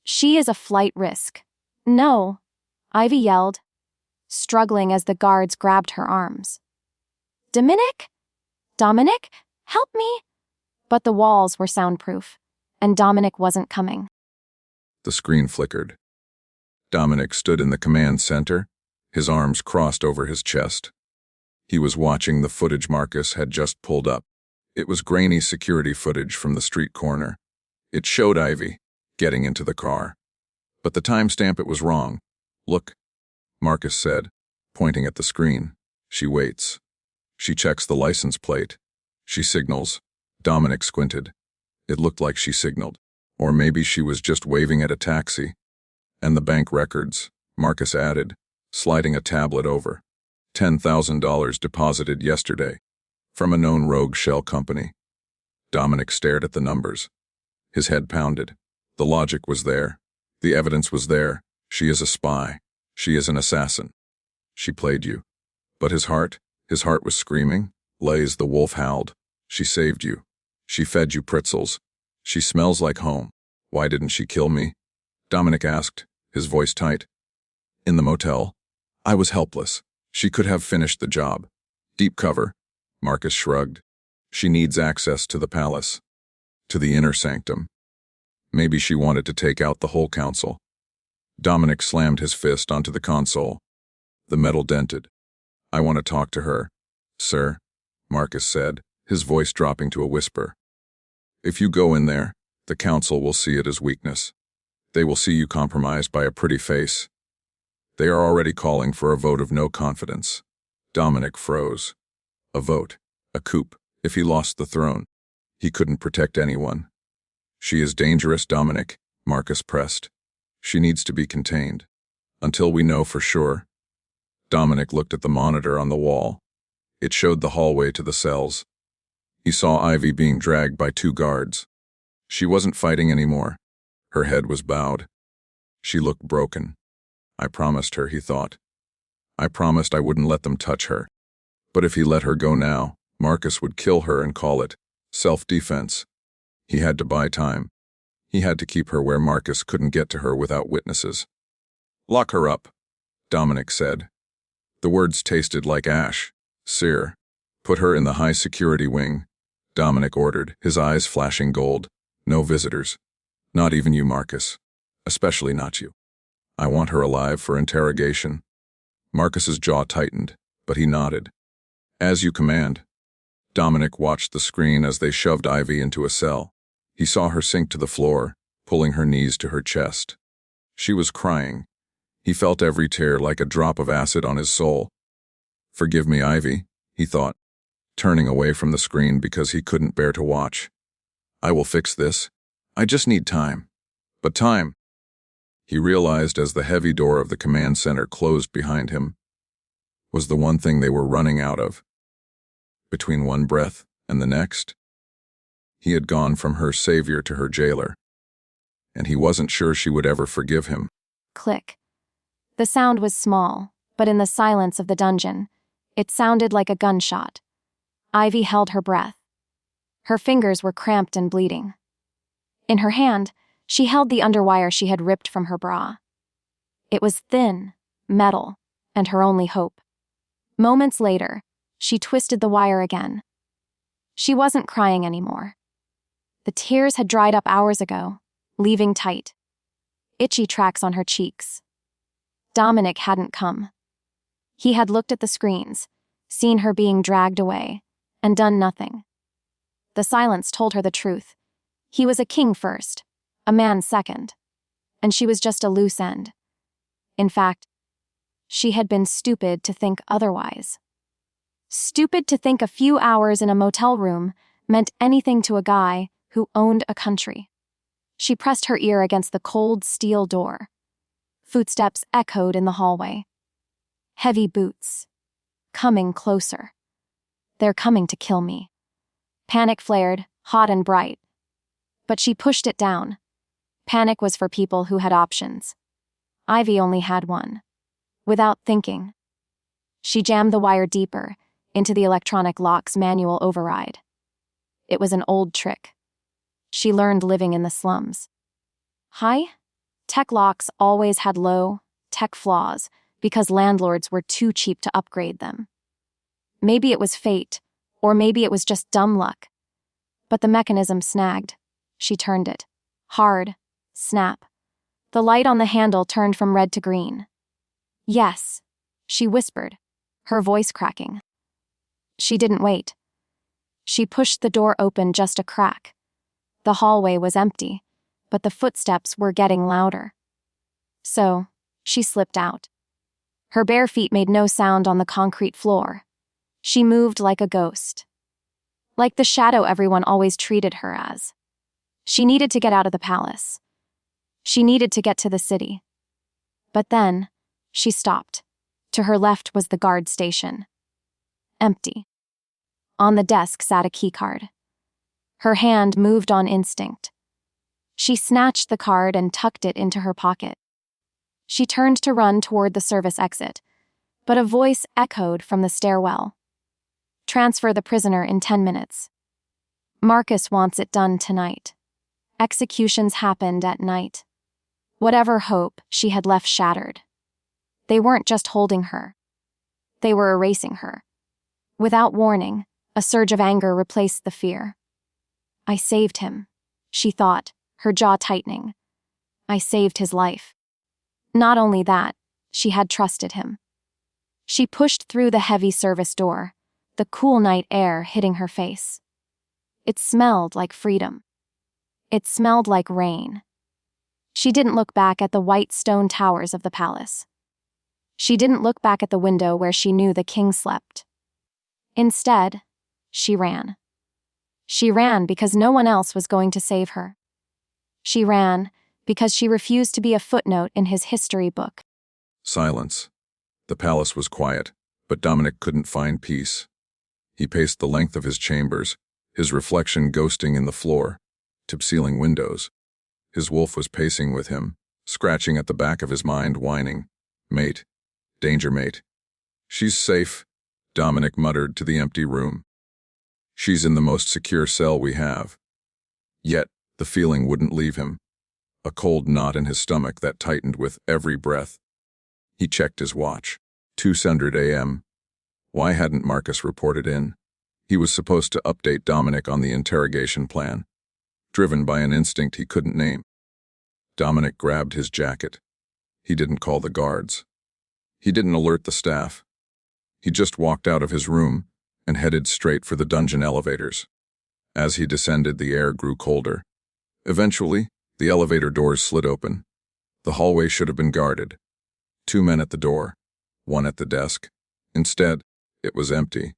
She is a flight risk. No, Ivy yelled, struggling as the guards grabbed her arms. Dominic? Dominic, help me! But the walls were soundproof, and Dominic wasn't coming. The screen flickered. Dominic stood in the command center, his arms crossed over his chest. He was watching the footage Marcus had just pulled up. It was grainy security footage from the street corner. It showed Ivy getting into the car. But the timestamp, it was wrong. Look, Marcus said, pointing at the screen. She waits. She checks the license plate. She signals. Dominic squinted. It looked like she signaled. Or maybe she was just waving at a taxi. And the bank records, Marcus added, sliding a tablet over. $10,000 deposited yesterday from a known rogue shell company. Dominic stared at the numbers. His head pounded. The logic was there. The evidence was there. She is a spy. She is an assassin. She played you. But his heart was screaming. Lays, the wolf howled. She saved you. She fed you pretzels. She smells like home. Why didn't she kill me? Dominic asked, his voice tight. In the motel, I was helpless. She could have finished the job. Deep cover. Marcus shrugged. She needs access to the palace. To the inner sanctum. Maybe she wanted to take out the whole council. Dominic slammed his fist onto the console. The metal dented. I want to talk to her. Sir, Marcus said, his voice dropping to a whisper. If you go in there, the council will see it as weakness. They will see you compromised by a pretty face. They are already calling for a vote of no confidence. Dominic froze. A vote, a coup, if he lost the throne. He couldn't protect anyone. She is dangerous, Dominic, Marcus pressed. She needs to be contained. Until we know for sure. Dominic looked at the monitor on the wall. It showed the hallway to the cells. He saw Ivy being dragged by 2 guards. She wasn't fighting anymore. Her head was bowed. She looked broken. I promised her, he thought. I promised I wouldn't let them touch her. But if he let her go now, Marcus would kill her and call it self-defense. He had to buy time. He had to keep her where Marcus couldn't get to her without witnesses. Lock her up, Dominic said. The words tasted like ash. Sear. Put her in the high-security wing, Dominic ordered, his eyes flashing gold. No visitors. Not even you, Marcus. Especially not you. I want her alive for interrogation. Marcus's jaw tightened, but he nodded. As you command. Dominic watched the screen as they shoved Ivy into a cell. He saw her sink to the floor, pulling her knees to her chest. She was crying. He felt every tear like a drop of acid on his soul. Forgive me, Ivy, he thought, turning away from the screen because he couldn't bear to watch. I will fix this. I just need time. But time, he realized as the heavy door of the command center closed behind him, was the one thing they were running out of. Between one breath and the next, he had gone from her savior to her jailer, and he wasn't sure she would ever forgive him. Click. The sound was small, but in the silence of the dungeon, it sounded like a gunshot. Ivy held her breath. Her fingers were cramped and bleeding. In her hand, she held the underwire she had ripped from her bra. It was thin, metal, and her only hope. Moments later, she twisted the wire again. She wasn't crying anymore. The tears had dried up hours ago, leaving tight, itchy tracks on her cheeks. Dominic hadn't come. He had looked at the screens, seen her being dragged away, and done nothing. The silence told her the truth. He was a king first, a man second, and she was just a loose end. In fact, she had been stupid to think otherwise. Stupid to think a few hours in a motel room meant anything to a guy who owned a country. She pressed her ear against the cold steel door. Footsteps echoed in the hallway. Heavy boots. Coming closer. They're coming to kill me. Panic flared, hot and bright. But she pushed it down. Panic was for people who had options. Ivy only had one. Without thinking, she jammed the wire deeper into the electronic lock's manual override. It was an old trick. She learned living in the slums. High-tech locks always had low-tech flaws because landlords were too cheap to upgrade them. Maybe it was fate, or maybe it was just dumb luck. But the mechanism snagged. She turned it. Hard. Snap. The light on the handle turned from red to green. Yes, she whispered, her voice cracking. She didn't wait. She pushed the door open just a crack. The hallway was empty, but the footsteps were getting louder. So, she slipped out. Her bare feet made no sound on the concrete floor. She moved like a ghost. Like the shadow everyone always treated her as. She needed to get out of the palace. She needed to get to the city. But then, she stopped. To her left was the guard station. Empty. On the desk sat a keycard. Her hand moved on instinct. She snatched the card and tucked it into her pocket. She turned to run toward the service exit, but a voice echoed from the stairwell. Transfer the prisoner in 10 minutes. Marcus wants it done tonight. Executions happened at night. Whatever hope she had left shattered. They weren't just holding her. They were erasing her. Without warning, a surge of anger replaced the fear. I saved him, she thought, her jaw tightening. I saved his life. Not only that, she had trusted him. She pushed through the heavy service door, the cool night air hitting her face. It smelled like freedom. It smelled like rain. She didn't look back at the white stone towers of the palace. She didn't look back at the window where she knew the king slept. Instead, she ran. She ran because no one else was going to save her. She ran because she refused to be a footnote in his history book. Silence. The palace was quiet, but Dominic couldn't find peace. He paced the length of his chambers, his reflection ghosting in the floor, tip-ceiling windows. His wolf was pacing with him, scratching at the back of his mind, whining. Mate. Danger, mate. She's safe, Dominic muttered to the empty room. She's in the most secure cell we have. Yet, the feeling wouldn't leave him. A cold knot in his stomach that tightened with every breath. He checked his watch. 2:00 a.m. Why hadn't Marcus reported in? He was supposed to update Dominic on the interrogation plan, driven by an instinct he couldn't name. Dominic grabbed his jacket. He didn't call the guards. He didn't alert the staff. He just walked out of his room and headed straight for the dungeon elevators. As he descended, the air grew colder. Eventually, the elevator doors slid open. The hallway should have been guarded. 2 men at the door, 1 at the desk. Instead, it was empty.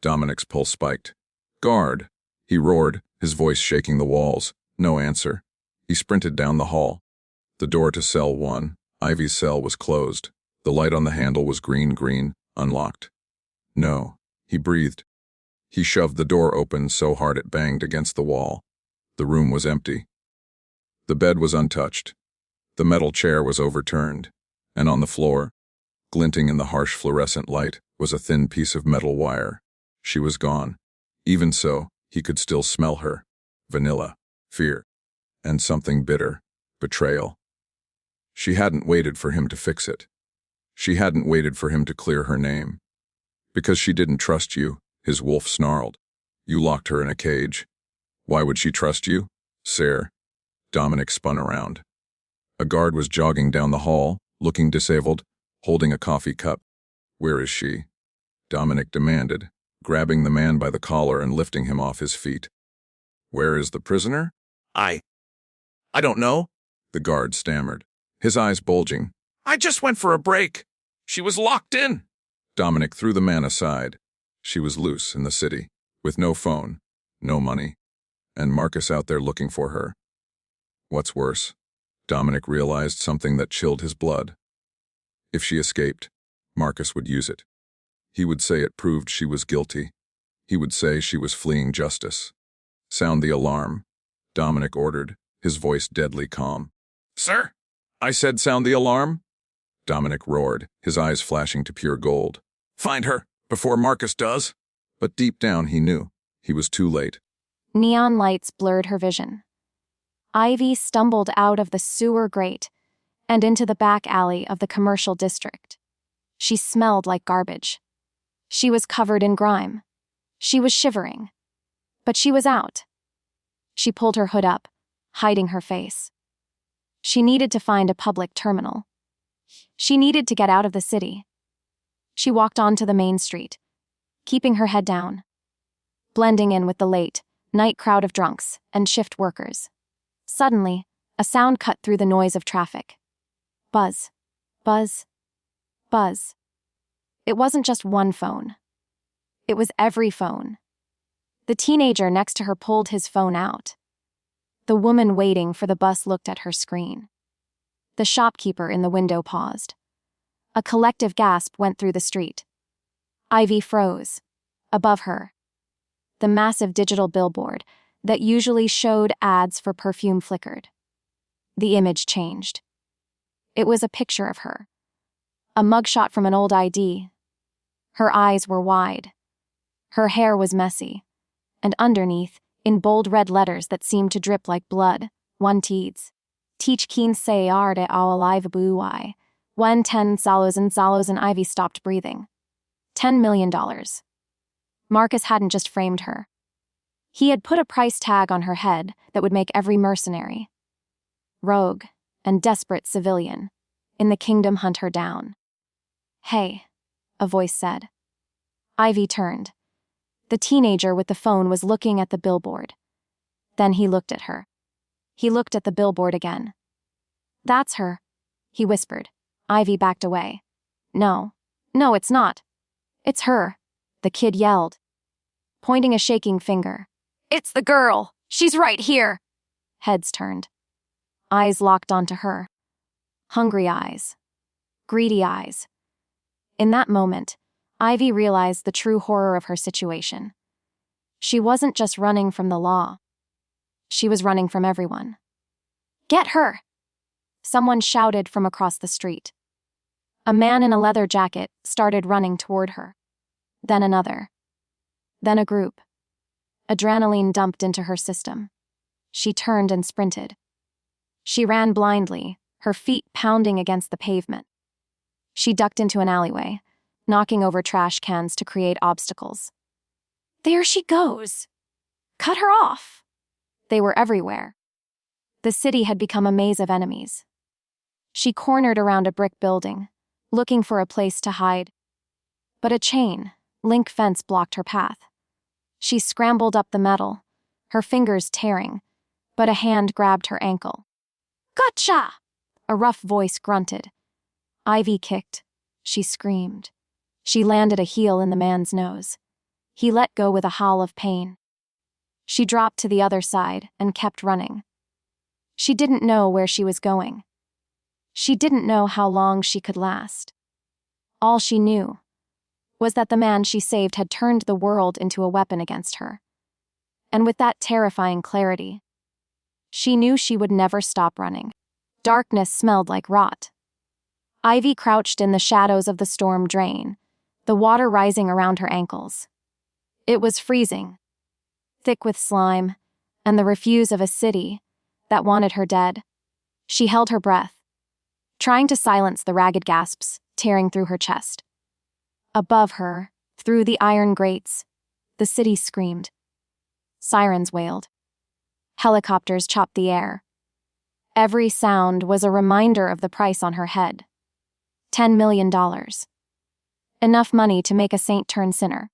Dominic's pulse spiked. Guard! He roared, his voice shaking the walls. No answer. He sprinted down the hall. The door to cell 1, Ivy's cell, was closed. The light on the handle was green, unlocked. No, he breathed. He shoved the door open so hard it banged against the wall. The room was empty. The bed was untouched. The metal chair was overturned, and on the floor, glinting in the harsh fluorescent light, was a thin piece of metal wire. She was gone. Even so, he could still smell her. Vanilla, fear, and something bitter, betrayal. She hadn't waited for him to fix it. She hadn't waited for him to clear her name. Because she didn't trust you, his wolf snarled. You locked her in a cage. Why would she trust you? Sir. Dominic spun around. A guard was jogging down the hall, looking disabled, holding a coffee cup. Where is she? Dominic demanded, grabbing the man by the collar and lifting him off his feet. Where is the prisoner? I don't know. The guard stammered, his eyes bulging. I just went for a break. She was locked in. Dominic threw the man aside. She was loose in the city, with no phone, no money, and Marcus out there looking for her. What's worse? Dominic realized something that chilled his blood. If she escaped, Marcus would use it. He would say it proved she was guilty. he would say she was fleeing justice. "Sound the alarm," Dominic ordered, his voice deadly calm. Sir? "I said sound the alarm," Dominic roared, his eyes flashing to pure gold. Find her, before Marcus does. But deep down he knew he was too late. Neon lights blurred her vision. Ivy stumbled out of the sewer grate and into the back alley of the commercial district. She smelled like garbage. She was covered in grime. She was shivering. But she was out. She pulled her hood up, hiding her face. She needed to find a public terminal. She needed to get out of the city. She walked onto the main street, keeping her head down, blending in with the late night crowd of drunks and shift workers. Suddenly, a sound cut through the noise of traffic. Buzz, buzz, buzz. It wasn't just one phone. It was every phone. The teenager next to her pulled his phone out. The woman waiting for the bus looked at her screen. The shopkeeper in the window paused. A collective gasp went through the street. Ivy froze. Above her, the massive digital billboard that usually showed ads for perfume flickered. The image changed. It was a picture of her. A mugshot from an old ID. Her eyes were wide. Her hair was messy. And underneath, in bold red letters that seemed to drip like blood, one teeds. Teach keen say arde all alive buy. When 10 Salos and Ivy stopped breathing. $10 million. Marcus hadn't just framed her. He had put a price tag on her head that would make every mercenary, rogue, and desperate civilian in the kingdom hunt her down. "Hey," a voice said. Ivy turned. The teenager with the phone was looking at the billboard. Then he looked at her. He looked at the billboard again. "That's her," he whispered. Ivy backed away. No, it's not. It's her," the kid yelled, pointing a shaking finger. "It's the girl! She's right here!" Heads turned. Eyes locked onto her. Hungry eyes. Greedy eyes. In that moment, Ivy realized the true horror of her situation. She wasn't just running from the law. She was running from everyone. "Get her!" Someone shouted from across the street. A man in a leather jacket started running toward her. Then another. Then a group. Adrenaline dumped into her system. She turned and sprinted. She ran blindly, her feet pounding against the pavement. She ducked into an alleyway, knocking over trash cans to create obstacles. "There she goes! Cut her off!" They were everywhere. The city had become a maze of enemies. She cornered around a brick building, looking for a place to hide. But a chain link fence blocked her path. She scrambled up the metal, her fingers tearing, but a hand grabbed her ankle. "Gotcha!" A rough voice grunted. Ivy kicked. She screamed. She landed a heel in the man's nose. He let go with a howl of pain. She dropped to the other side and kept running. She didn't know where she was going. She didn't know how long she could last. All she knew was that the man she saved had turned the world into a weapon against her. And with that terrifying clarity, she knew she would never stop running. Darkness smelled like rot. Ivy crouched in the shadows of the storm drain, the water rising around her ankles. It was freezing, thick with slime, and the refuse of a city that wanted her dead. She held her breath, trying to silence the ragged gasps tearing through her chest. Above her, through the iron grates, the city screamed. Sirens wailed. Helicopters chopped the air. Every sound was a reminder of the price on her head. $10 million. Enough money to make a saint turn sinner.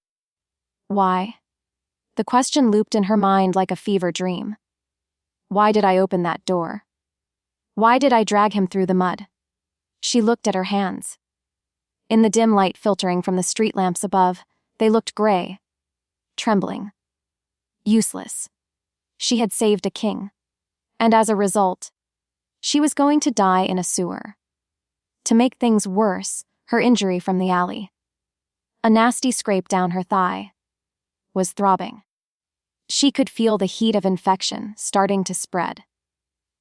Why? The question looped in her mind like a fever dream. Why did I open that door? Why did I drag him through the mud? She looked at her hands. In the dim light filtering from the street lamps above, they looked gray, trembling, useless. She had saved a king, and as a result, she was going to die in a sewer. To make things worse, her injury from the alley. A nasty scrape down her thigh was throbbing. She could feel the heat of infection starting to spread.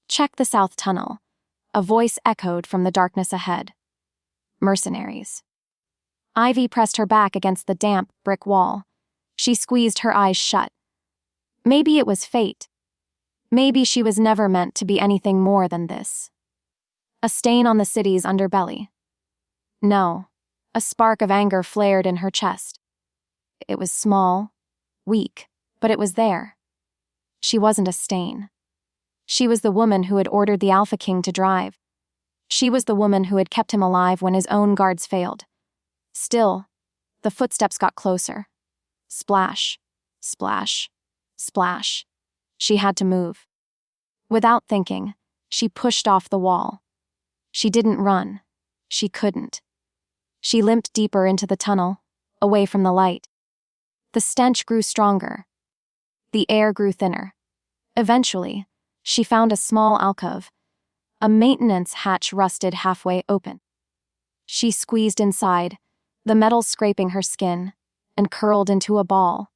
"Check the south tunnel," a voice echoed from the darkness ahead. "Mercenaries." Ivy pressed her back against the damp brick wall. She squeezed her eyes shut. Maybe it was fate. Maybe she was never meant to be anything more than this. A stain on the city's underbelly. No, a spark of anger flared in her chest. It was small, weak, but it was there. She wasn't a stain. She was the woman who had ordered the Alpha King to drive. She was the woman who had kept him alive when his own guards failed. Still, the footsteps got closer. Splash, splash, splash. She had to move. Without thinking, she pushed off the wall. She didn't run. She couldn't. She limped deeper into the tunnel, away from the light. The stench grew stronger. The air grew thinner. Eventually, she found a small alcove. A maintenance hatch rusted halfway open. She squeezed inside, the metal scraping her skin, and curled into a ball.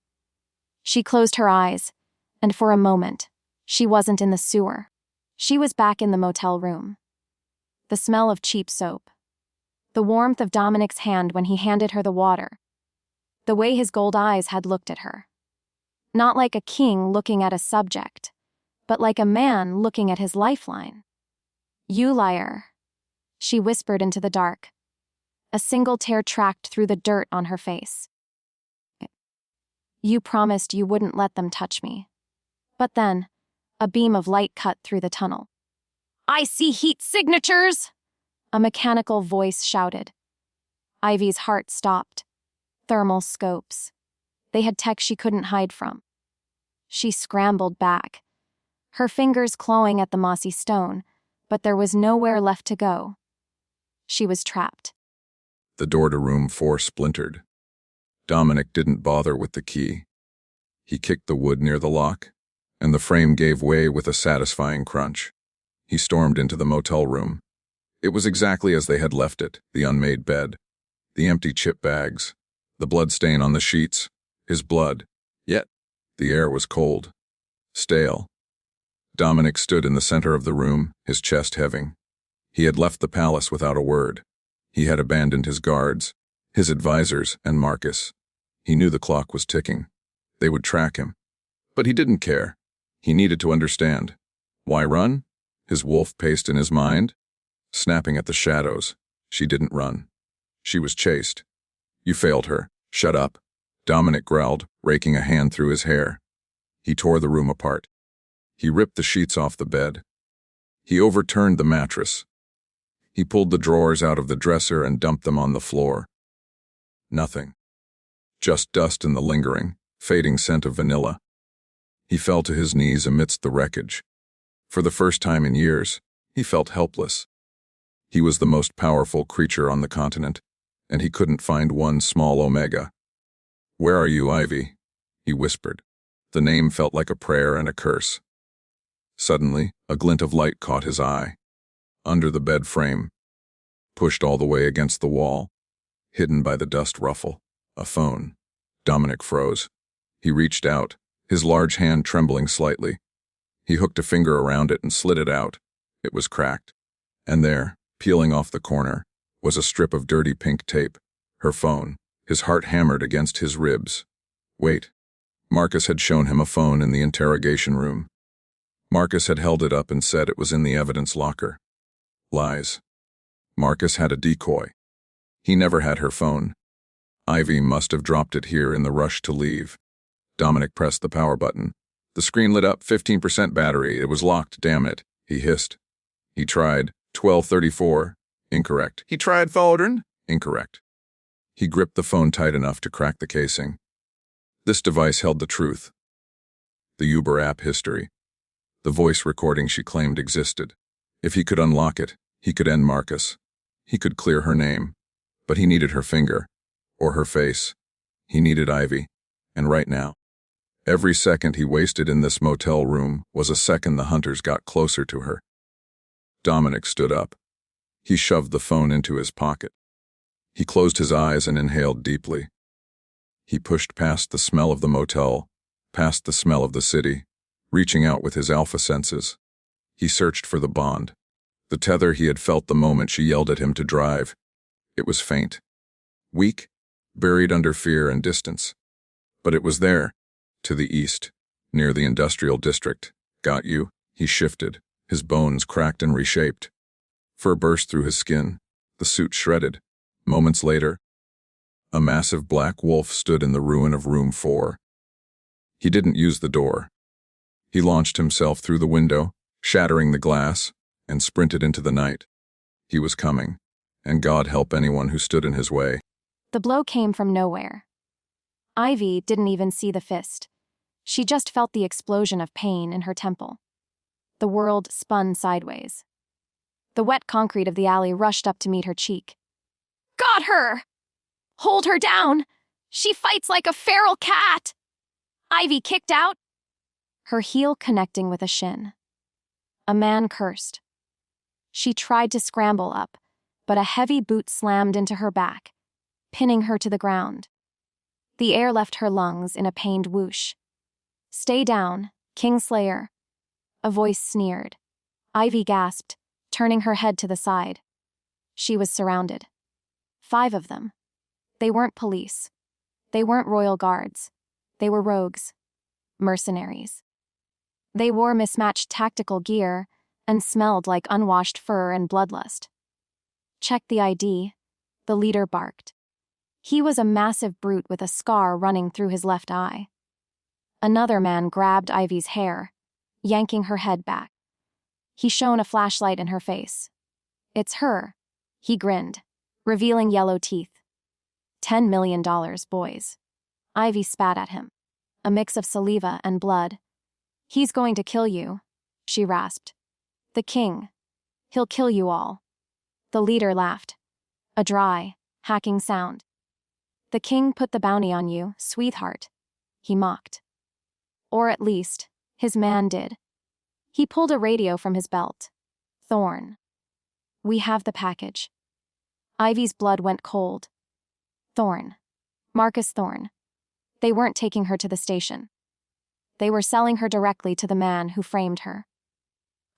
She closed her eyes, and for a moment, she wasn't in the sewer. She was back in the motel room. The smell of cheap soap. The warmth of Dominic's hand when he handed her the water. The way his gold eyes had looked at her. Not like a king looking at a subject, but like a man looking at his lifeline. "You liar," she whispered into the dark. A single tear tracked through the dirt on her face. "You promised you wouldn't let them touch me." But then, a beam of light cut through the tunnel. "I see heat signatures!" a mechanical voice shouted. Ivy's heart stopped. Thermal scopes. They had tech she couldn't hide from. She scrambled back, her fingers clawing at the mossy stone, but there was nowhere left to go. She was trapped. The door to room 4 splintered. Dominic didn't bother with the key. He kicked the wood near the lock, and the frame gave way with a satisfying crunch. He stormed into the motel room. It was exactly as they had left it, the unmade bed, the empty chip bags, the blood stain on the sheets, his blood. Yet, the air was cold, stale. Dominic stood in the center of the room, his chest heaving. He had left the palace without a word. He had abandoned his guards, his advisors, and Marcus. He knew the clock was ticking. They would track him. But he didn't care. He needed to understand. Why run? His wolf paced in his mind. Snapping at the shadows. She didn't run. She was chased. "You failed her. Shut up," Dominic growled, raking a hand through his hair. He tore the room apart. He ripped the sheets off the bed. He overturned the mattress. He pulled the drawers out of the dresser and dumped them on the floor. Nothing. Just dust and the lingering, fading scent of vanilla. He fell to his knees amidst the wreckage. For the first time in years, he felt helpless. He was the most powerful creature on the continent, and he couldn't find one small omega. "Where are you, Ivy?" he whispered. The name felt like a prayer and a curse. Suddenly, a glint of light caught his eye. Under the bed frame, pushed all the way against the wall, hidden by the dust ruffle, a phone. Dominic froze. He reached out, his large hand trembling slightly. He hooked a finger around it and slid it out. It was cracked. And there, peeling off the corner, was a strip of dirty pink tape. Her phone. His heart hammered against his ribs. Wait. Marcus had shown him a phone in the interrogation room. Marcus had held it up and said it was in the evidence locker. Lies. Marcus had a decoy. He never had her phone. Ivy must have dropped it here in the rush to leave. Dominic pressed the power button. The screen lit up, 15% battery. It was locked, damn it, he hissed. He tried. 1234. Incorrect. He tried Faldron. Incorrect. He gripped the phone tight enough to crack the casing. This device held the truth. The Uber app history. The voice recording she claimed existed. If he could unlock it, he could end Marcus. He could clear her name. But he needed her finger. Or her face. He needed Ivy. And right now. Every second he wasted in this motel room was a second the hunters got closer to her. Dominic stood up. He shoved the phone into his pocket. He closed his eyes and inhaled deeply. He pushed past the smell of the motel, past the smell of the city, reaching out with his alpha senses. He searched for the bond, the tether he had felt the moment she yelled at him to drive. It was faint, weak, buried under fear and distance. But it was there, to the east, near the industrial district. Got you? He shifted, his bones cracked and reshaped. Fur burst through his skin, the suit shredded. Moments later, a massive black wolf stood in the ruin of room 4. He didn't use the door. He launched himself through the window, shattering the glass, and sprinted into the night. He was coming, and God help anyone who stood in his way. The blow came from nowhere. Ivy didn't even see the fist. She just felt the explosion of pain in her temple. The world spun sideways. The wet concrete of the alley rushed up to meet her cheek. Got her! Hold her down! She fights like a feral cat! Ivy kicked out, her heel connecting with a shin. A man cursed. She tried to scramble up, but a heavy boot slammed into her back, pinning her to the ground. The air left her lungs in a pained whoosh. Stay down, Kingslayer. A voice sneered. Ivy gasped, turning her head to the side. She was surrounded. 5 of them. They weren't police. They weren't royal guards. They were rogues. Mercenaries. They wore mismatched tactical gear and smelled like unwashed fur and bloodlust. Check the ID, the leader barked. He was a massive brute with a scar running through his left eye. Another man grabbed Ivy's hair, yanking her head back. He shone a flashlight in her face. It's her, he grinned, revealing yellow teeth. $10 million, boys. Ivy spat at him, a mix of saliva and blood. He's going to kill you, she rasped. The king. He'll kill you all. The leader laughed, a dry, hacking sound. The king put the bounty on you, sweetheart, he mocked. Or at least, his man did. He pulled a radio from his belt. Thorn. We have the package. Ivy's blood went cold. Thorn. Marcus Thorn. They weren't taking her to the station. They were selling her directly to the man who framed her.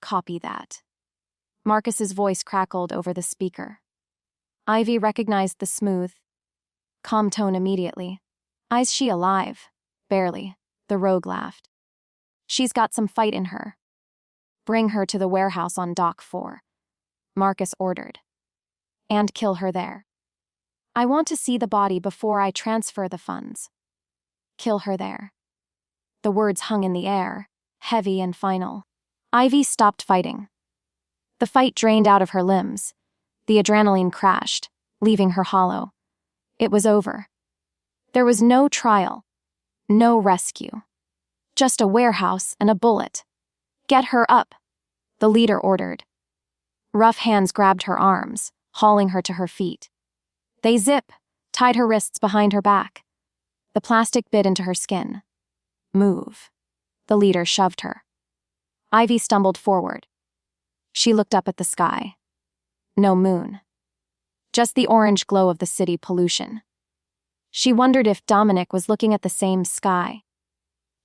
Copy that. Marcus's voice crackled over the speaker. Ivy recognized the smooth, calm tone immediately. Is she alive? Barely, the rogue laughed. She's got some fight in her. Bring her to the warehouse on Dock 4, Marcus ordered. And kill her there. I want to see the body before I transfer the funds. Kill her there. The words hung in the air, heavy and final. Ivy stopped fighting. The fight drained out of her limbs. The adrenaline crashed, leaving her hollow. It was over. There was no trial, no rescue. Just a warehouse and a bullet. Get her up, the leader ordered. Rough hands grabbed her arms, hauling her to her feet. They tied her wrists behind her back. The plastic bit into her skin. Move. The leader shoved her. Ivy stumbled forward. She looked up at the sky. No moon. Just the orange glow of the city pollution. She wondered if Dominic was looking at the same sky.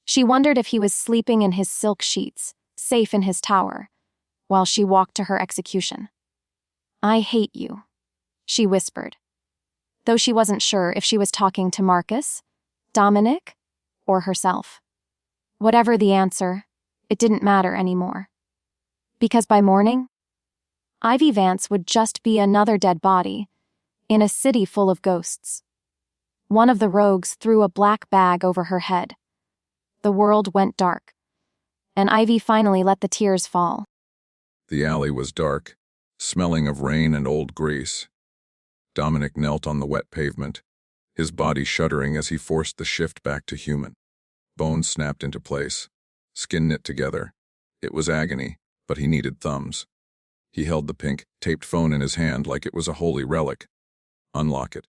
She wondered if he was sleeping in his silk sheets, safe in his tower, while she walked to her execution. I hate you, she whispered, though she wasn't sure if she was talking to Marcus, Dominic, or herself. Whatever the answer, it didn't matter anymore. Because by morning, Ivy Vance would just be another dead body in a city full of ghosts. One of the rogues threw a black bag over her head. The world went dark, and Ivy finally let the tears fall. The alley was dark, smelling of rain and old grease. Dominic knelt on the wet pavement, his body shuddering as he forced the shift back to human. Bones snapped into place, skin knit together. It was agony, but he needed thumbs. He held the pink, taped phone in his hand like it was a holy relic. Unlock it.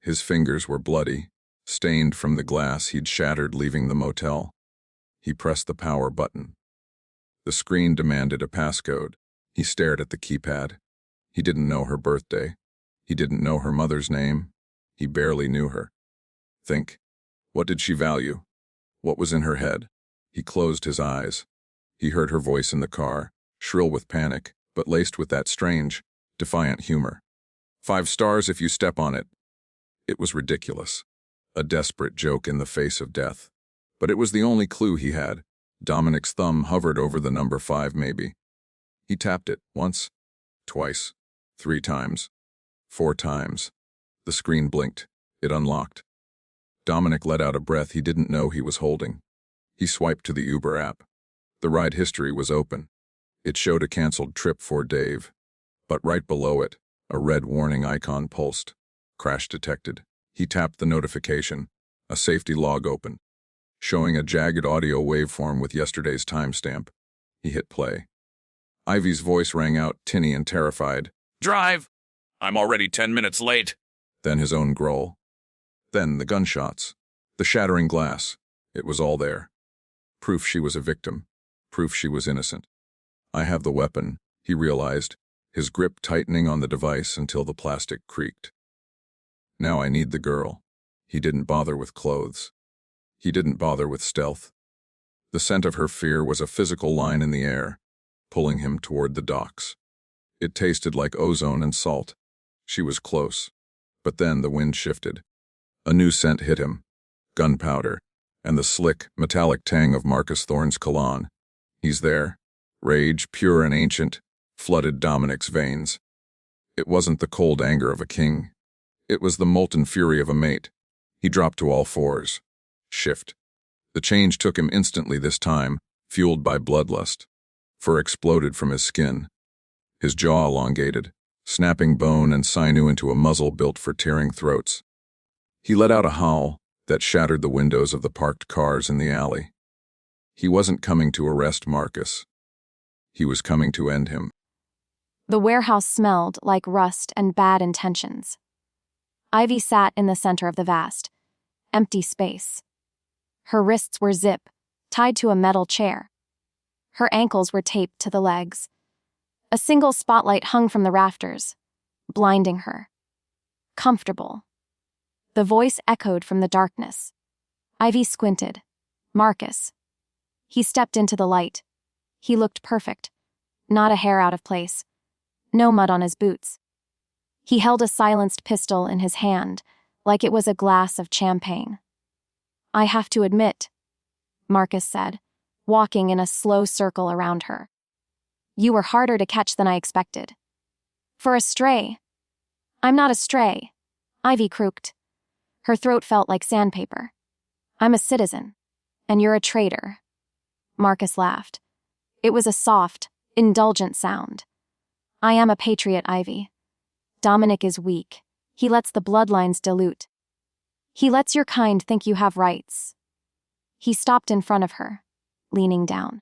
His fingers were bloody, stained from the glass he'd shattered leaving the motel. He pressed the power button. The screen demanded a passcode. He stared at the keypad. He didn't know her birthday. He didn't know her mother's name. He barely knew her. Think. What did she value? What was in her head? He closed his eyes. He heard her voice in the car, shrill with panic, but laced with that strange, defiant humor. 5 stars if you step on it. It was ridiculous. A desperate joke in the face of death. But it was the only clue he had. Dominic's thumb hovered over the number 5 maybe. He tapped it once, twice, 3 times, 4 times. The screen blinked. It unlocked. Dominic let out a breath he didn't know he was holding. He swiped to the Uber app. The ride history was open. It showed a canceled trip for Dave. But right below it, a red warning icon pulsed. Crash detected. He tapped the notification. A safety log opened, showing a jagged audio waveform with yesterday's timestamp. He hit play. Ivy's voice rang out, tinny and terrified. Drive! I'm already 10 minutes late. Then his own growl. Then the gunshots. The shattering glass. It was all there. Proof she was a victim. Proof she was innocent. I have the weapon, he realized, his grip tightening on the device until the plastic creaked. Now I need the girl. He didn't bother with clothes. He didn't bother with stealth. The scent of her fear was a physical line in the air, pulling him toward the docks. It tasted like ozone and salt. She was close. But then the wind shifted. A new scent hit him. Gunpowder, and the slick, metallic tang of Marcus Thorne's cologne. He's there. Rage, pure and ancient, flooded Dominic's veins. It wasn't the cold anger of a king. It was the molten fury of a mate. He dropped to all fours. Shift. The change took him instantly this time, fueled by bloodlust. Fur exploded from his skin. His jaw elongated, snapping bone and sinew into a muzzle built for tearing throats. He let out a howl that shattered the windows of the parked cars in the alley. He wasn't coming to arrest Marcus. He was coming to end him. The warehouse smelled like rust and bad intentions. Ivy sat in the center of the vast, empty space. Her wrists were zip, tied to a metal chair. Her ankles were taped to the legs. A single spotlight hung from the rafters, blinding her. Comfortable. The voice echoed from the darkness. Ivy squinted. Marcus. He stepped into the light. He looked perfect. Not a hair out of place. No mud on his boots. He held a silenced pistol in his hand, like it was a glass of champagne. I have to admit, Marcus said, walking in a slow circle around her. You were harder to catch than I expected. For a stray. I'm not a stray, Ivy croaked. Her throat felt like sandpaper. I'm a citizen, and you're a traitor. Marcus laughed. It was a soft, indulgent sound. I am a patriot, Ivy. Dominic is weak. He lets the bloodlines dilute. He lets your kind think you have rights. He stopped in front of her, leaning down.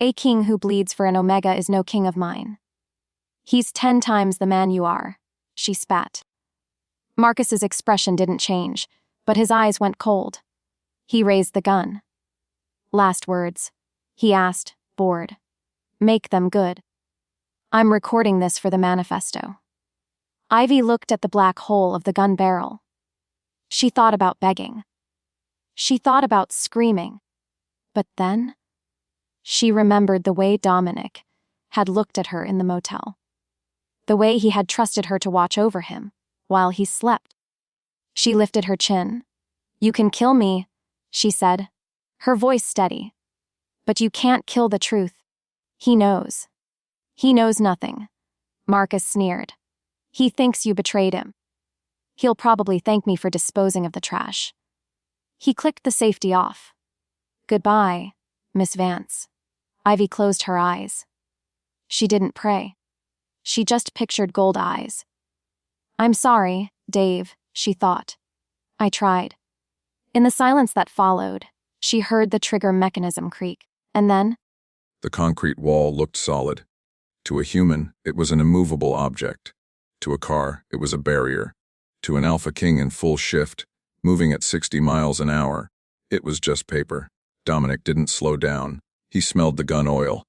A king who bleeds for an omega is no king of mine. He's 10 times the man you are, she spat. Marcus's expression didn't change, but his eyes went cold. He raised the gun. Last words, he asked, bored. Make them good. I'm recording this for the manifesto. Ivy looked at the black hole of the gun barrel. She thought about begging. She thought about screaming. But then, she remembered the way Dominic had looked at her in the motel. The way he had trusted her to watch over him while he slept. She lifted her chin. You can kill me, she said, her voice steady. But you can't kill the truth. He knows. He knows nothing. Marcus sneered. He thinks you betrayed him. He'll probably thank me for disposing of the trash. He clicked the safety off. Goodbye, Miss Vance. Ivy closed her eyes. She didn't pray. She just pictured gold eyes. I'm sorry, Dave, she thought. I tried. In the silence that followed, she heard the trigger mechanism creak, and then... The concrete wall looked solid. To a human, it was an immovable object. To a car, it was a barrier. To an Alpha King in full shift, moving at 60 miles an hour, it was just paper. Dominic didn't slow down. He smelled the gun oil.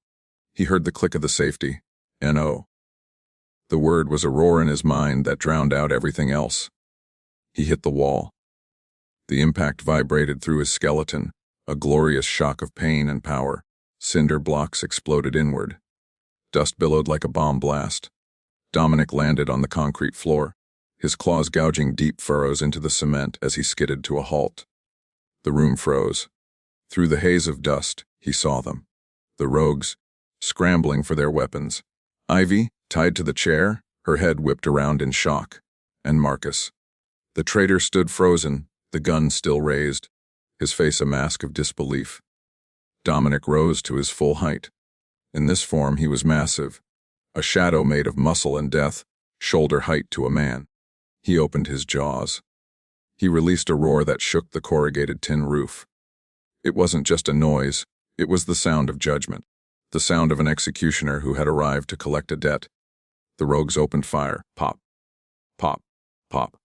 He heard the click of the safety. N.O. The word was a roar in his mind that drowned out everything else. He hit the wall. The impact vibrated through his skeleton, a glorious shock of pain and power. Cinder blocks exploded inward. Dust billowed like a bomb blast. Dominic landed on the concrete floor, his claws gouging deep furrows into the cement as he skidded to a halt. The room froze. Through the haze of dust, he saw them. The rogues, scrambling for their weapons. Ivy, tied to the chair, her head whipped around in shock. And Marcus. The traitor stood frozen, the gun still raised, his face a mask of disbelief. Dominic rose to his full height. In this form he was massive, a shadow made of muscle and death, shoulder height to a man. He opened his jaws. He released a roar that shook the corrugated tin roof. It wasn't just a noise, it was the sound of judgment, the sound of an executioner who had arrived to collect a debt. The rogues opened fire. Pop, pop, pop.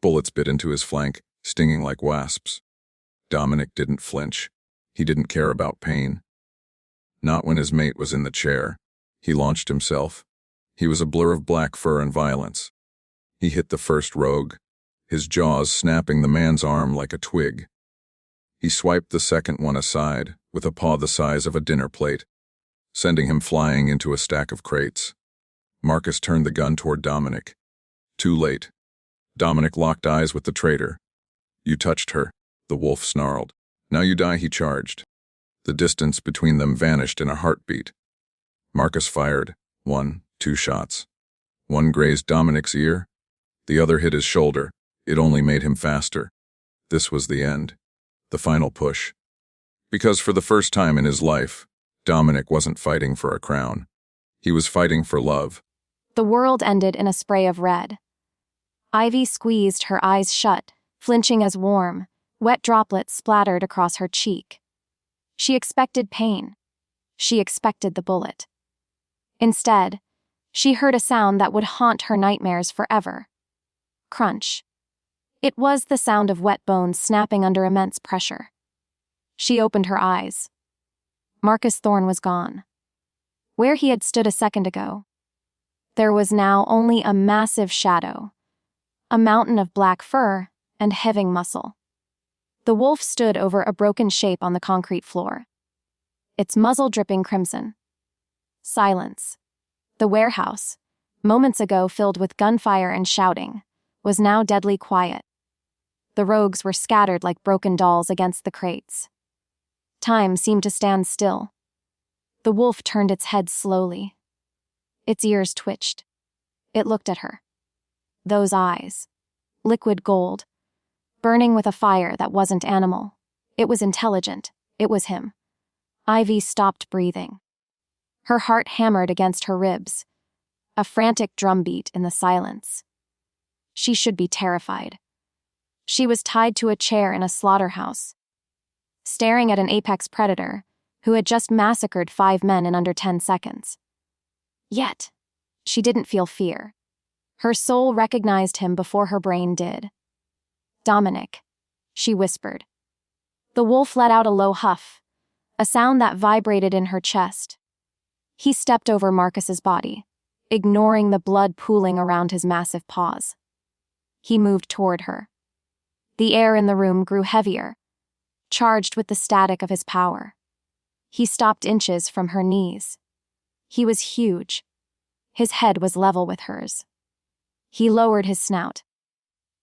Bullets bit into his flank, stinging like wasps. Dominic didn't flinch. He didn't care about pain. Not when his mate was in the chair. He launched himself. He was a blur of black fur and violence. He hit the first rogue, his jaws snapping the man's arm like a twig. He swiped the second one aside, with a paw the size of a dinner plate, sending him flying into a stack of crates. Marcus turned the gun toward Dominic. Too late. Dominic locked eyes with the traitor. You touched her, the wolf snarled. Now you die, he charged. The distance between them vanished in a heartbeat. Marcus fired. 1, 2 shots. One grazed Dominic's ear. The other hit his shoulder. It only made him faster. This was the end. The final push. Because for the first time in his life, Dominic wasn't fighting for a crown. He was fighting for love. The world ended in a spray of red. Ivy squeezed her eyes shut, flinching as warm, wet droplets splattered across her cheek. She expected pain. She expected the bullet. Instead, she heard a sound that would haunt her nightmares forever. Crunch. It was the sound of wet bones snapping under immense pressure. She opened her eyes. Marcus Thorne was gone. Where he had stood a second ago, there was now only a massive shadow, a mountain of black fur and heaving muscle. The wolf stood over a broken shape on the concrete floor, its muzzle dripping crimson. Silence. The warehouse, moments ago filled with gunfire and shouting, was now deadly quiet. The rogues were scattered like broken dolls against the crates. Time seemed to stand still. The wolf turned its head slowly. Its ears twitched. It looked at her. Those eyes, liquid gold, burning with a fire that wasn't animal. It was intelligent. It was him. Ivy stopped breathing. Her heart hammered against her ribs, a frantic drumbeat in the silence. She should be terrified. She was tied to a chair in a slaughterhouse, staring at an apex predator who had just massacred 5 men in under 10 seconds. Yet, she didn't feel fear. Her soul recognized him before her brain did. Dominic, she whispered. The wolf let out a low huff, a sound that vibrated in her chest. He stepped over Marcus's body, ignoring the blood pooling around his massive paws. He moved toward her. The air in the room grew heavier, charged with the static of his power. He stopped inches from her knees. He was huge. His head was level with hers. He lowered his snout.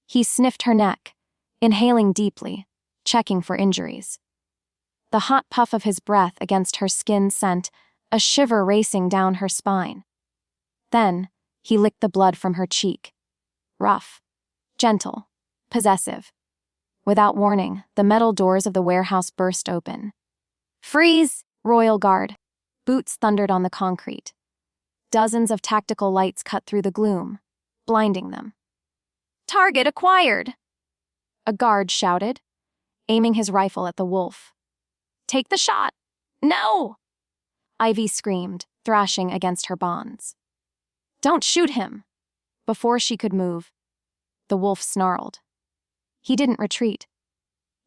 He sniffed her neck, inhaling deeply, checking for injuries. The hot puff of his breath against her skin sent a shiver racing down her spine. Then, he licked the blood from her cheek. Rough, gentle, possessive. Without warning, the metal doors of the warehouse burst open. Freeze! Royal Guard. Boots thundered on the concrete. Dozens of tactical lights cut through the gloom, blinding them. Target acquired! A guard shouted, aiming his rifle at the wolf. Take the shot! No! Ivy screamed, thrashing against her bonds. Don't shoot him! Before she could move, the wolf snarled. He didn't retreat.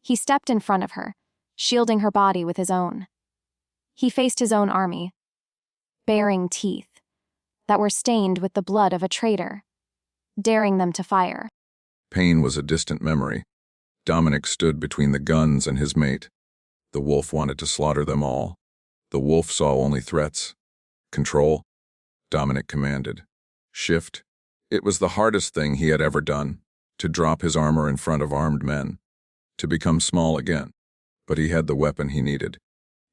He stepped in front of her, shielding her body with his own. He faced his own army, baring teeth that were stained with the blood of a traitor, daring them to fire. Pain was a distant memory. Dominic stood between the guns and his mate. The wolf wanted to slaughter them all. The wolf saw only threats. Control, Dominic commanded. Shift. It was the hardest thing he had ever done, to drop his armor in front of armed men, to become small again. But he had the weapon he needed.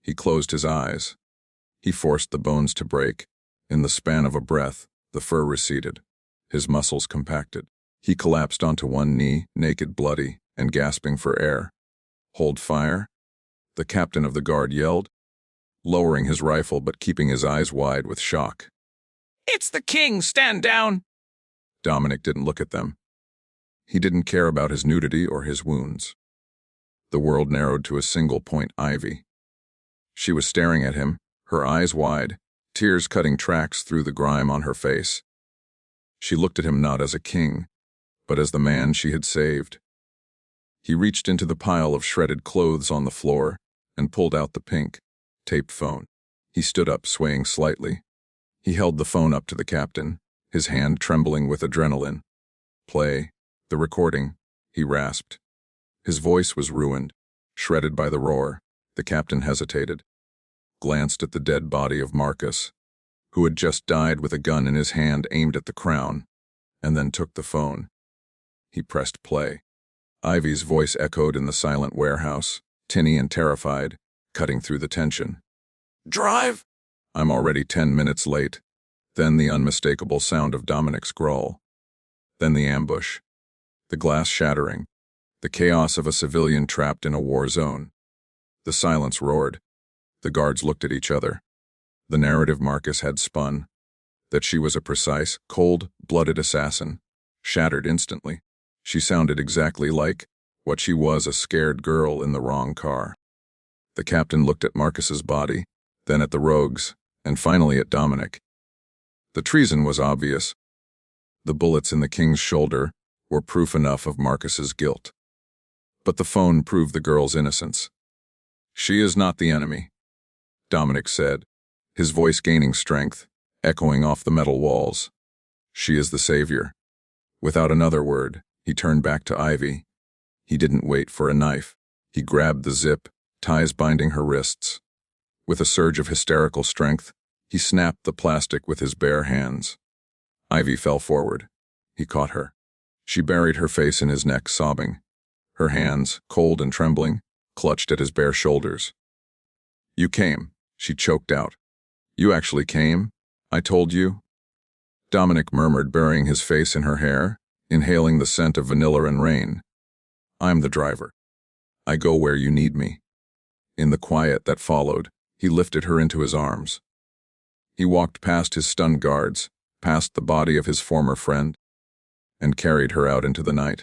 He closed his eyes. He forced the bones to break. In the span of a breath, the fur receded. His muscles compacted. He collapsed onto one knee, naked, bloody, and gasping for air. Hold fire? The captain of the guard yelled, lowering his rifle but keeping his eyes wide with shock. It's the king! Stand down! Dominic didn't look at them. He didn't care about his nudity or his wounds. The world narrowed to a single point, Ivy. She was staring at him, her eyes wide, tears cutting tracks through the grime on her face. She looked at him not as a king, but as the man she had saved. He reached into the pile of shredded clothes on the floor and pulled out the pink, taped phone. He stood up, swaying slightly. He held the phone up to the captain, his hand trembling with adrenaline. Play. The recording, he rasped. His voice was ruined, shredded by the roar. The captain hesitated, glanced at the dead body of Marcus, who had just died with a gun in his hand aimed at the crown, and then took the phone. He pressed play. Ivy's voice echoed in the silent warehouse, tinny and terrified, cutting through the tension. Drive! I'm already 10 minutes late. Then the unmistakable sound of Dominic's growl. Then the ambush. The glass shattering. The chaos of a civilian trapped in a war zone. The silence roared. The guards looked at each other. The narrative Marcus had spun, that she was a precise, cold-blooded assassin, shattered instantly. She sounded exactly like what she was, a scared girl in the wrong car. The captain looked at Marcus's body, then at the rogues, and finally at Dominic. The treason was obvious. The bullets in the king's shoulder were proof enough of Marcus's guilt. But the phone proved the girl's innocence. She is not the enemy, Dominic said, his voice gaining strength, echoing off the metal walls. She is the savior. Without another word, he turned back to Ivy. He didn't wait for a knife. He grabbed the zip, ties binding her wrists. With a surge of hysterical strength, he snapped the plastic with his bare hands. Ivy fell forward. He caught her. She buried her face in his neck, sobbing. Her hands, cold and trembling, clutched at his bare shoulders. You came, she choked out. You actually came? I told you? Dominic murmured, burying his face in her hair, inhaling the scent of vanilla and rain. I'm the driver. I go where you need me. In the quiet that followed, he lifted her into his arms. He walked past his stunned guards, past the body of his former friend, and carried her out into the night.